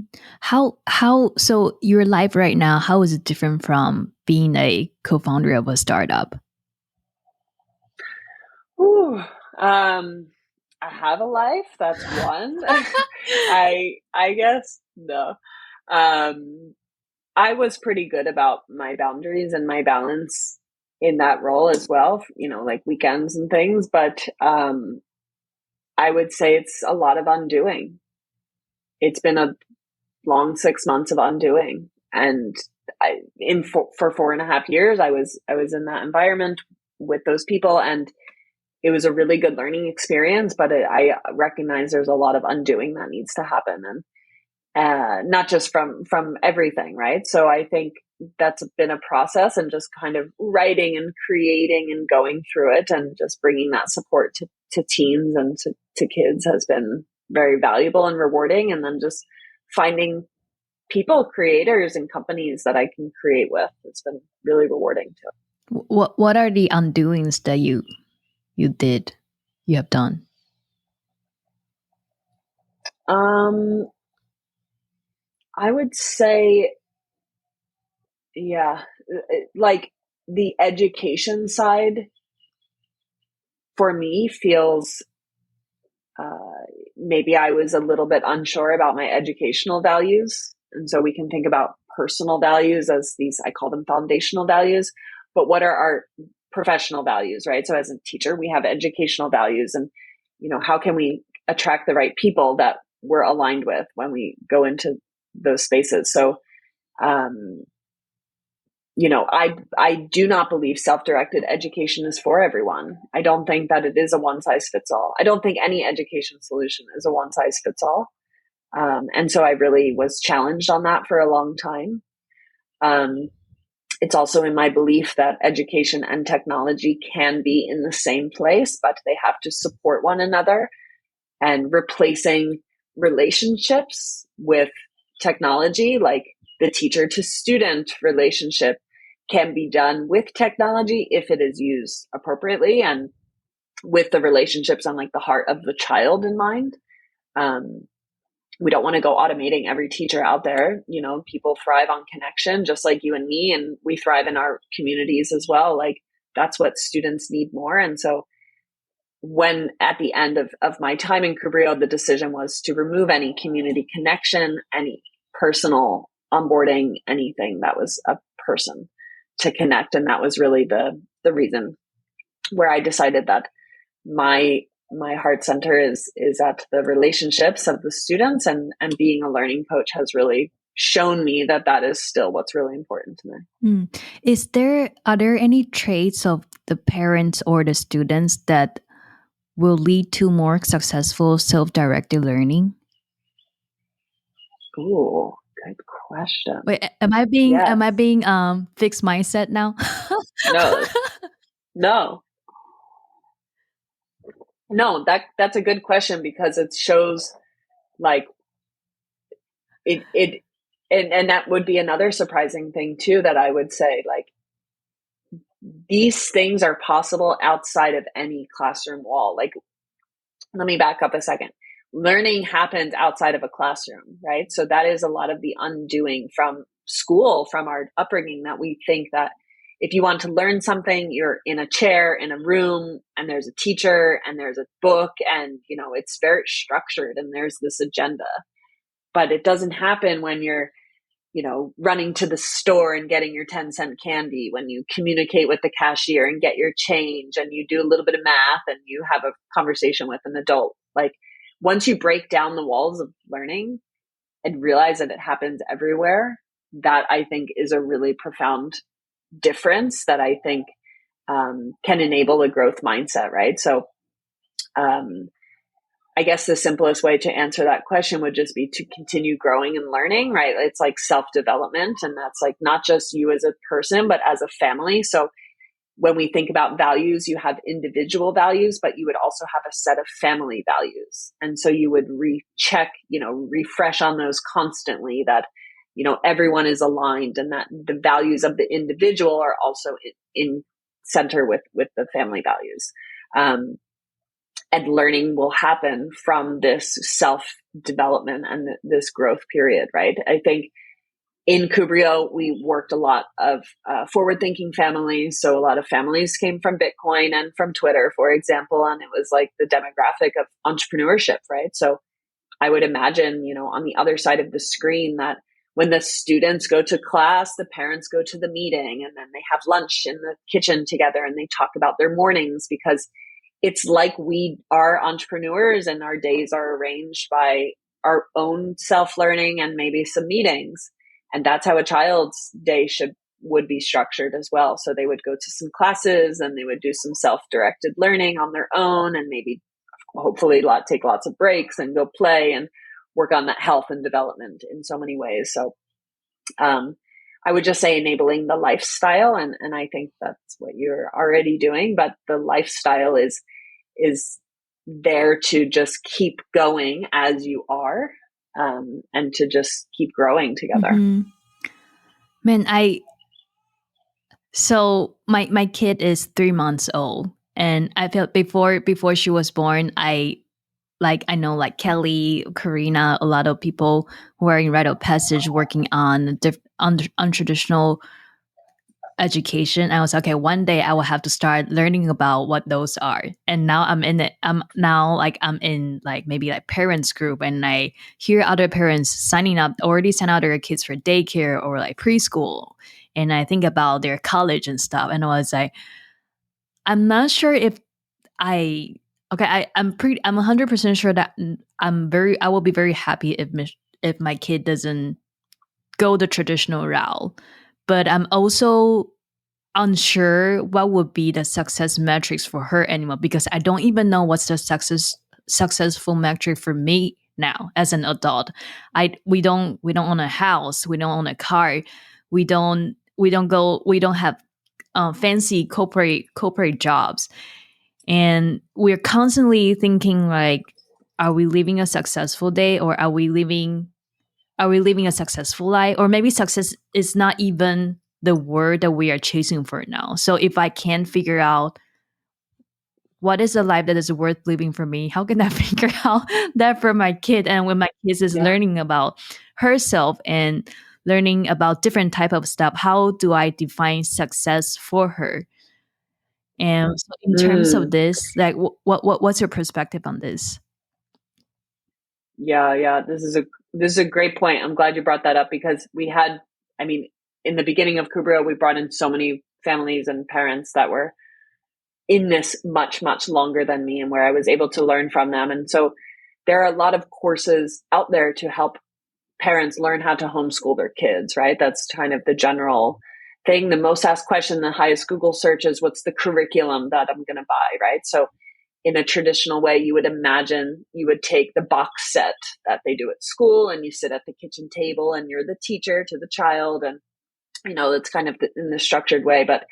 So your life right now, how is it different from being a co-founder of a startup? Ooh, I have a life. That's one. I guess no. Um, I was pretty good about my boundaries and my balance in that role as well, you know, like weekends and things. But I would say it's a lot of undoing. It's been a long 6 months of undoing. And for 4.5 years, I was in that environment with those people, and it was a really good learning experience. But I recognize there's a lot of undoing that needs to happen, and not just from everything, right? So I think that's been a process, and just kind of writing and creating and going through it, and just bringing that support to teens and to kids has been very valuable and rewarding. And then just finding people, creators and companies that I can create with, it's been really rewarding too. What are the undoings that you have done? I would say, yeah, like the education side for me feels, maybe I was a little bit unsure about my educational values. And so we can think about personal values as these, I call them foundational values, but what are our professional values, right? So as a teacher, we have educational values, and, you know, how can we attract the right people that we're aligned with when we go into those spaces? So, you know, I do not believe self-directed education is for everyone. I don't think that it is a one size fits all. I don't think any education solution is a one size fits all. And so I really was challenged on that for a long time. It's also in my belief that education and technology can be in the same place, but they have to support one another, and replacing relationships with technology, like the teacher to student relationship, can be done with technology if it is used appropriately and with the relationships on like the heart of the child in mind. We don't want to go automating every teacher out there. You know, people thrive on connection, just like you and me, and we thrive in our communities as well. Like that's what students need more. And so when at the end of my time in Kubrio, the decision was to remove any community connection, any personal onboarding, anything that was a person to connect. And that was really the reason where I decided that my heart center is at the relationships of the students, and being a learning coach has really shown me that that is still what's really important to me. Are there any traits of the parents or the students that will lead to more successful self-directed learning? Ooh, good question. Wait, am I Yes. being fixed mindset now? No. No. No, that's a good question, because it shows like it and that would be another surprising thing too, that I would say, like, these things are possible outside of any classroom wall. Like, let me back up a second. Learning happens outside of a classroom, right? So that is a lot of the undoing from school, from our upbringing, that we think that if you want to learn something, you're in a chair in a room, and there's a teacher and there's a book, and, you know, it's very structured and there's this agenda. But it doesn't happen when you're, you know, running to the store and getting your 10-cent candy, when you communicate with the cashier and get your change, and you do a little bit of math and you have a conversation with an adult. Like, once you break down the walls of learning and realize that it happens everywhere, that I think is a really profound difference that I think can enable a growth mindset, right? So I guess the simplest way to answer that question would just be to continue growing and learning, right? It's like self-development, and that's like not just you as a person, but as a family. So when we think about values, you have individual values, but you would also have a set of family values. And so you would recheck, refresh on those constantly, that, everyone is aligned, and that the values of the individual are also in center with the family values. And learning will happen from this self development and this growth period, right? I think in Kubrio, we worked a lot of forward-thinking families. So a lot of families came from Bitcoin and from Twitter, for example, and it was like the demographic of entrepreneurship, right? So I would imagine, on the other side of the screen, that when the students go to class, the parents go to the meeting, and then they have lunch in the kitchen together and they talk about their mornings, because it's like we are entrepreneurs and our days are arranged by our own self-learning and maybe some meetings. And that's how a child's day would be structured as well. So they would go to some classes and they would do some self-directed learning on their own, and maybe hopefully take lots of breaks and go play and work on that health and development in so many ways. So I would just say enabling the lifestyle. And I think that's what you're already doing, but the lifestyle is there to just keep going as you are, and to just keep growing together. Mm-hmm. Man, so my kid is 3 months old, and I felt before she was born, I know like Kelly, Karina, a lot of people who are in Rite of Passage working on untraditional education. I was okay, one day I will have to start learning about what those are. And now I'm in it. I'm in like maybe like parents group, and I hear other parents already sign out their kids for daycare or like preschool. And I think about their college and stuff. And I was like, I'm not sure if I'm 100% sure that I will be very happy if my kid doesn't go the traditional route. But I'm also unsure what would be the success metrics for her anymore, because I don't even know what's the successful metric for me now as an adult. We don't own a house, we don't own a car, we don't have fancy corporate jobs, and we're constantly thinking like, are we living a successful day, or are we living a successful life? Or maybe success is not even the word that we are chasing for now. So if I can't figure out what is a life that is worth living for me, how can I figure out that for my kid? And when my kid is learning about herself and learning about different type of stuff, how do I define success for her? And so in terms of this, like what's your perspective on this? Yeah. This is a great point. I'm glad you brought that up, because in the beginning of Kubrio, we brought in so many families and parents that were in this much, much longer than me, and where I was able to learn from them. And so there are a lot of courses out there to help parents learn how to homeschool their kids, right? That's kind of the general thing. The most asked question, the highest Google search is, what's the curriculum that I'm going to buy, right? So in a traditional way, you would imagine you would take the box set that they do at school, and you sit at the kitchen table and you're the teacher to the child. And, it's kind of in the structured way. But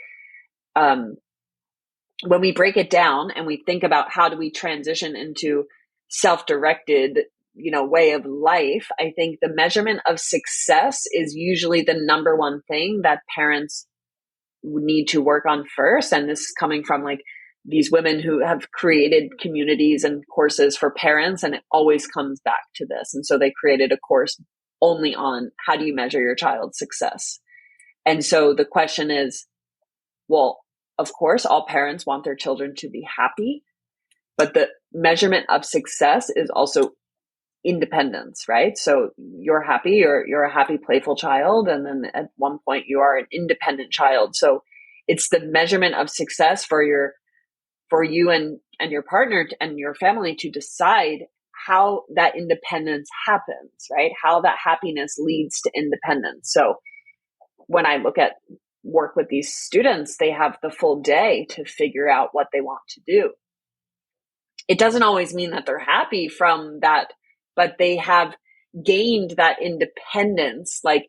when we break it down and we think about how do we transition into self-directed, way of life, I think the measurement of success is usually the number one thing that parents need to work on first. And this is coming from like these women who have created communities and courses for parents, and it always comes back to this. And so they created a course only on how do you measure your child's success. And so the question is, well, of course, all parents want their children to be happy, but the measurement of success is also independence, right? So you're happy, you're a happy, playful child. And then at one point you are an independent child. So it's the measurement of success for you and your partner and your family to decide how that independence happens, right? How that happiness leads to independence. So when I look at work with these students, they have the full day to figure out what they want to do. It doesn't always mean that they're happy from that, but they have gained that independence, like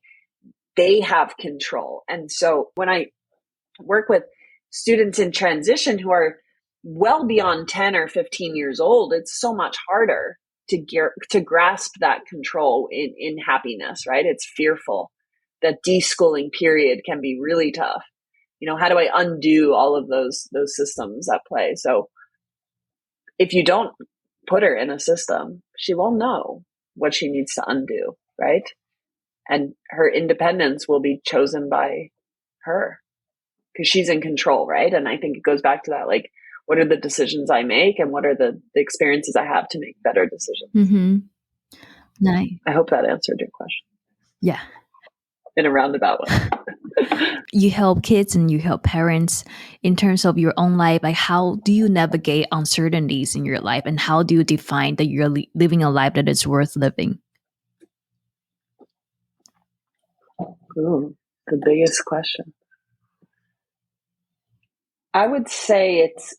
they have control. And so when I work with students in transition who are well beyond 10 or 15 years old, it's so much harder to grasp that control in happiness, right? It's fearful. That deschooling period can be really tough. How do I undo all of those systems at play? So if you don't put her in a system, she won't know what she needs to undo, right? And her independence will be chosen by her because she's in control, right? And I think it goes back to that, like, what are the decisions I make and what are the experiences I have to make better decisions? Mm-hmm. Nice. I hope that answered your question. Yeah. In a roundabout way. You help kids and you help parents in terms of your own life. Like, how do you navigate uncertainties in your life, and how do you define that you're living a life that is worth living? Ooh, the biggest question. I would say it's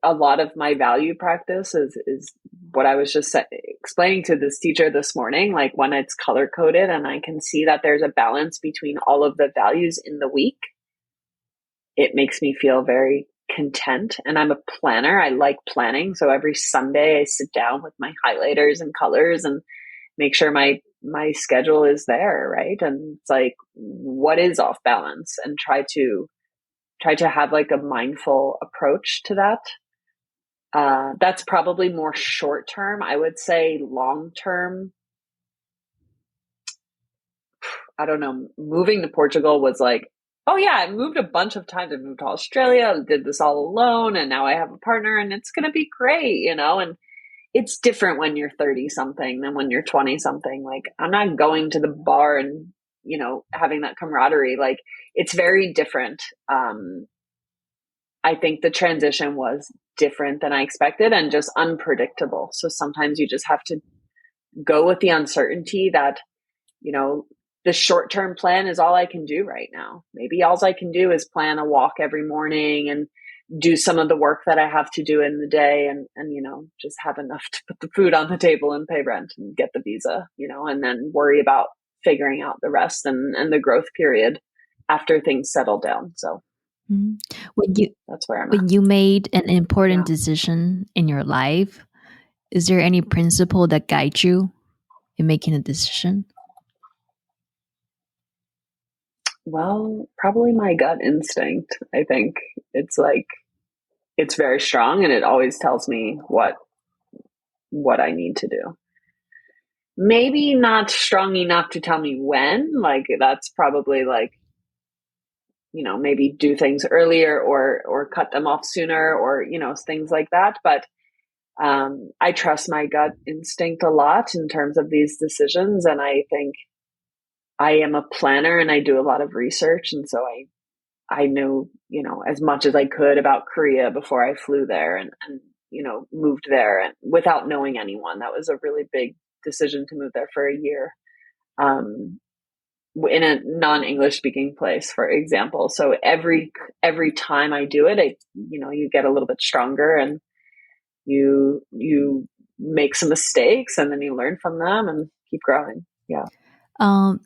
a lot of my value practice is what I was just explaining to this teacher this morning. Like, when it's color coded and I can see that there's a balance between all of the values in the week, it makes me feel very content. And I'm a planner. I like planning. So every Sunday I sit down with my highlighters and colors and make sure my schedule is there, right? And it's like, what is off balance, and try to have like a mindful approach to that. That's probably more short term. I would say long term, I don't know, moving to Portugal was like, oh yeah, I moved a bunch of times. I moved to Australia, did this all alone, and now I have a partner and it's going to be great, and it's different when you're 30 something than when you're 20 something. Like, I'm not going to the bar and, having that camaraderie. Like, it's very different. I think the transition was different than I expected and just unpredictable. So sometimes you just have to go with the uncertainty that, the short-term plan is all I can do right now. Maybe all I can do is plan a walk every morning and do some of the work that I have to do in the day and just have enough to put the food on the table and pay rent and get the visa, and then worry about figuring out the rest and the growth period after things settle down. So that's where I'm at. When you made an important decision in your life, is there any principle that guides you in making a decision? Well, probably my gut instinct. I think it's like, it's very strong and it always tells me what I need to do. Maybe not strong enough to tell me when, like that's probably like, maybe do things earlier or cut them off sooner or, things like that. But I trust my gut instinct a lot in terms of these decisions. And I think I am a planner and I do a lot of research. And so I knew, as much as I could about Korea before I flew there and moved there and without knowing anyone. That was a really big decision to move there for a year. In a non-English speaking place, for example. So every time I do it, you get a little bit stronger and you make some mistakes and then you learn from them and keep growing. Yeah.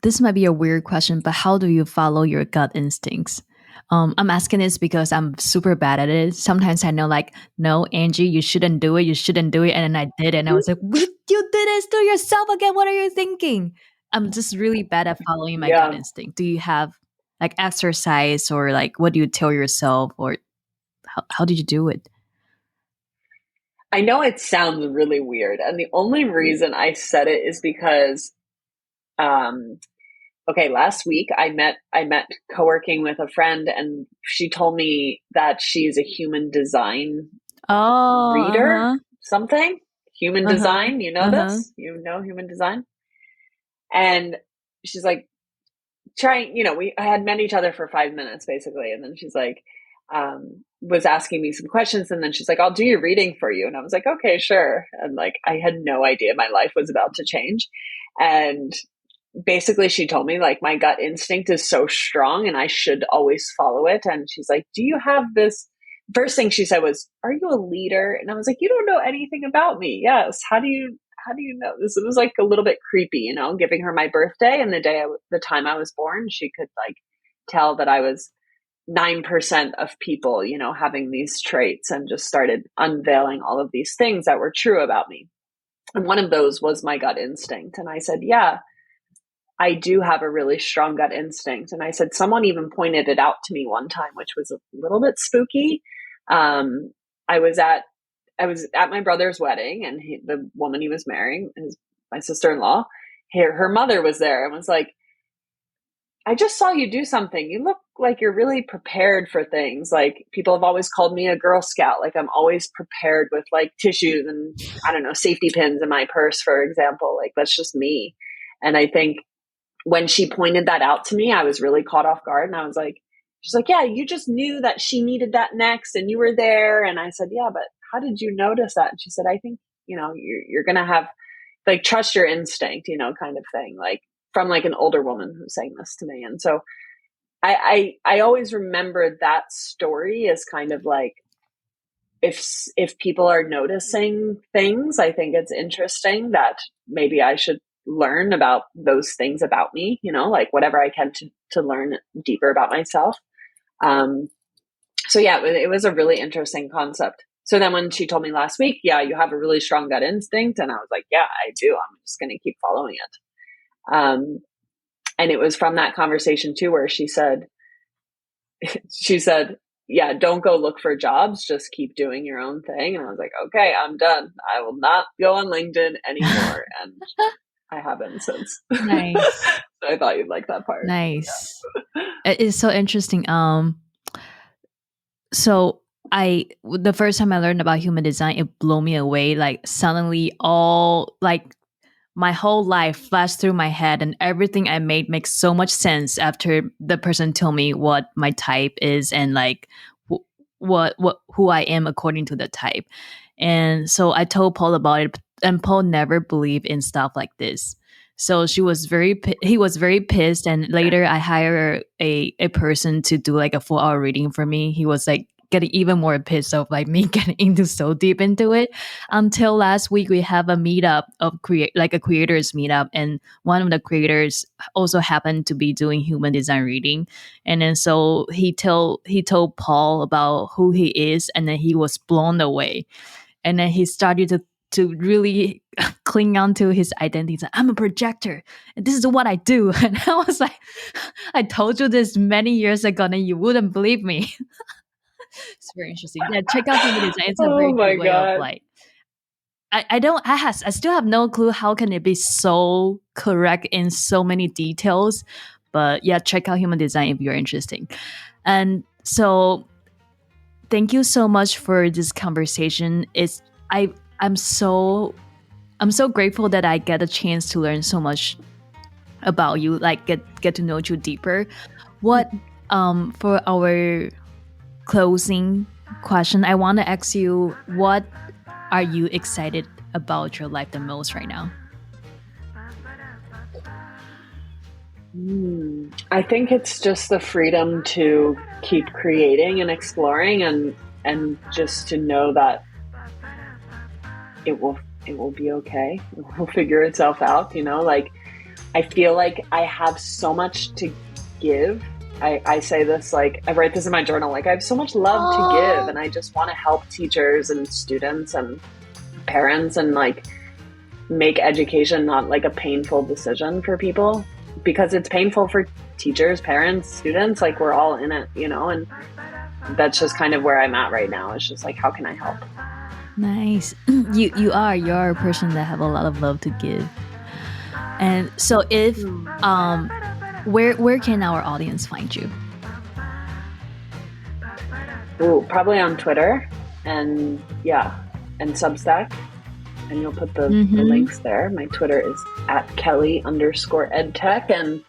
This might be a weird question, but how do you follow your gut instincts? I'm asking this because I'm super bad at it. Sometimes I know, like, no, Angie, you shouldn't do it. You shouldn't do it. And then I did it. And I was like, you did this to yourself again. What are you thinking? I'm just really bad at following my gut instinct. Do you have like exercise or like, what do you tell yourself, or how did you do it? I know it sounds really weird. And the only reason I said it is because, last week I met co-working with a friend and she told me that she's a human design reader, something. Human design, this? You know human design? And she's like, we had met each other for 5 minutes basically. And then she's like, was asking me some questions. And then she's like, I'll do your reading for you. And I was like, okay, sure. And like, I had no idea my life was about to change. And basically she told me like my gut instinct is so strong and I should always follow it. And she's like, do you have this? First thing she said was, are you a leader? And I was like, you don't know anything about me. Yes. How do you know this? It was like a little bit creepy, you know, giving her my birthday and the time I was born. She could like tell that I was 9% of people, you know, having these traits, and just started unveiling all of these things that were true about me. And one of those was my gut instinct. And I said, yeah, I do have a really strong gut instinct. And I said, someone even pointed it out to me one time, which was a little bit spooky. I was at my brother's wedding, and the woman he was marrying, my sister-in-law, her mother was there and was like, I just saw you do something. You look like you're really prepared for things. Like, people have always called me a Girl Scout. Like, I'm always prepared with like tissues and, I don't know, safety pins in my purse, for example. Like, that's just me. And I think when she pointed that out to me, I was really caught off guard. And I was like, she's like, yeah, you just knew that she needed that next and you were there. And I said, yeah, but how did you notice that? And she said, I think, you know, you're going to have like, trust your instinct, you know, kind of thing. Like, from like an older woman who's saying this to me. And so I always remember that story as kind of like, if people are noticing things, I think it's interesting that maybe I should learn about those things about me, you know, like whatever I can to learn deeper about myself. So yeah, it was a really interesting concept. So then when she told me last week, yeah, you have a really strong gut instinct. And I was like, yeah, I do. I'm just going to keep following it. And it was from that conversation too, where she said, yeah, don't go look for jobs. Just keep doing your own thing. And I was like, okay, I'm done. I will not go on LinkedIn anymore. And I haven't since. Nice. So I thought you'd like that part. Nice. Yeah. It's so interesting. So the first time I learned about human design, it blew me away. Like, suddenly all like my whole life flashed through my head, and everything I made makes so much sense after the person told me what my type is and like who I am according to the type. And so I told Paul about it, and Paul never believed in stuff like this. So he was very pissed. And later I hired a person to do like a 4-hour reading for me. He was like getting even more pissed off, like me getting into so deep into it, until last week we have a meetup of a creators meetup, and one of the creators also happened to be doing human design reading. And then so he told Paul about who he is, and then he was blown away. And then he started to really cling on to his identity. He's like, I'm a projector and this is what I do. And I was like, I told you this many years ago and you wouldn't believe me. It's very interesting. Yeah, check out human design. It's a very good way of like, I still have no clue how can it be so correct in so many details. But yeah, check out human design if you're interested. And so thank you so much for this conversation. I'm so grateful that I get a chance to learn so much about you, like get to know you deeper. What for our closing question, I want to ask you, what are you excited about your life the most right now? I think it's just the freedom to keep creating and exploring, and just to know that it will be okay. It will figure itself out, you know? Like, I feel like I have so much to give. I say this, like, I write this in my journal, like, I have so much love to give, and I just want to help teachers and students and parents, and like make education not like a painful decision for people, because it's painful for teachers, parents, students, like we're all in it, you know? And that's just kind of where I'm at right now. It's just like, how can I help? Nice. You're a person that have a lot of love to give. And so if where can our audience find you? Ooh, probably on Twitter and Substack, and you'll put the links there. My Twitter is @Kelly_edtech, and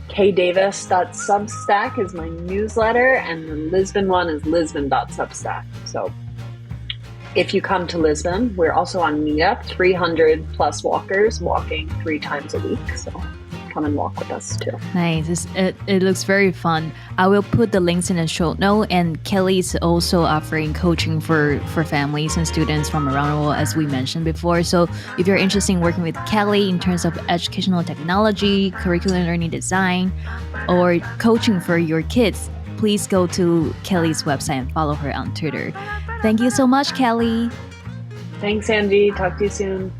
kdavis.substack is my newsletter, and the Lisbon one is lisbon.substack. So if you come to Lisbon, we're also on Meetup, 300 plus walkers walking 3 times a week. So come and walk with us too. Nice. It looks very fun. I will put the links in the show note. And Kelly is also offering coaching for families and students from around the world, as we mentioned before. So if you're interested in working with Kelly in terms of educational technology, curriculum learning design, or coaching for your kids, please go to Kelly's website and follow her on Twitter. Thank you so much, Kelly. Thanks, Angie. Talk to you soon.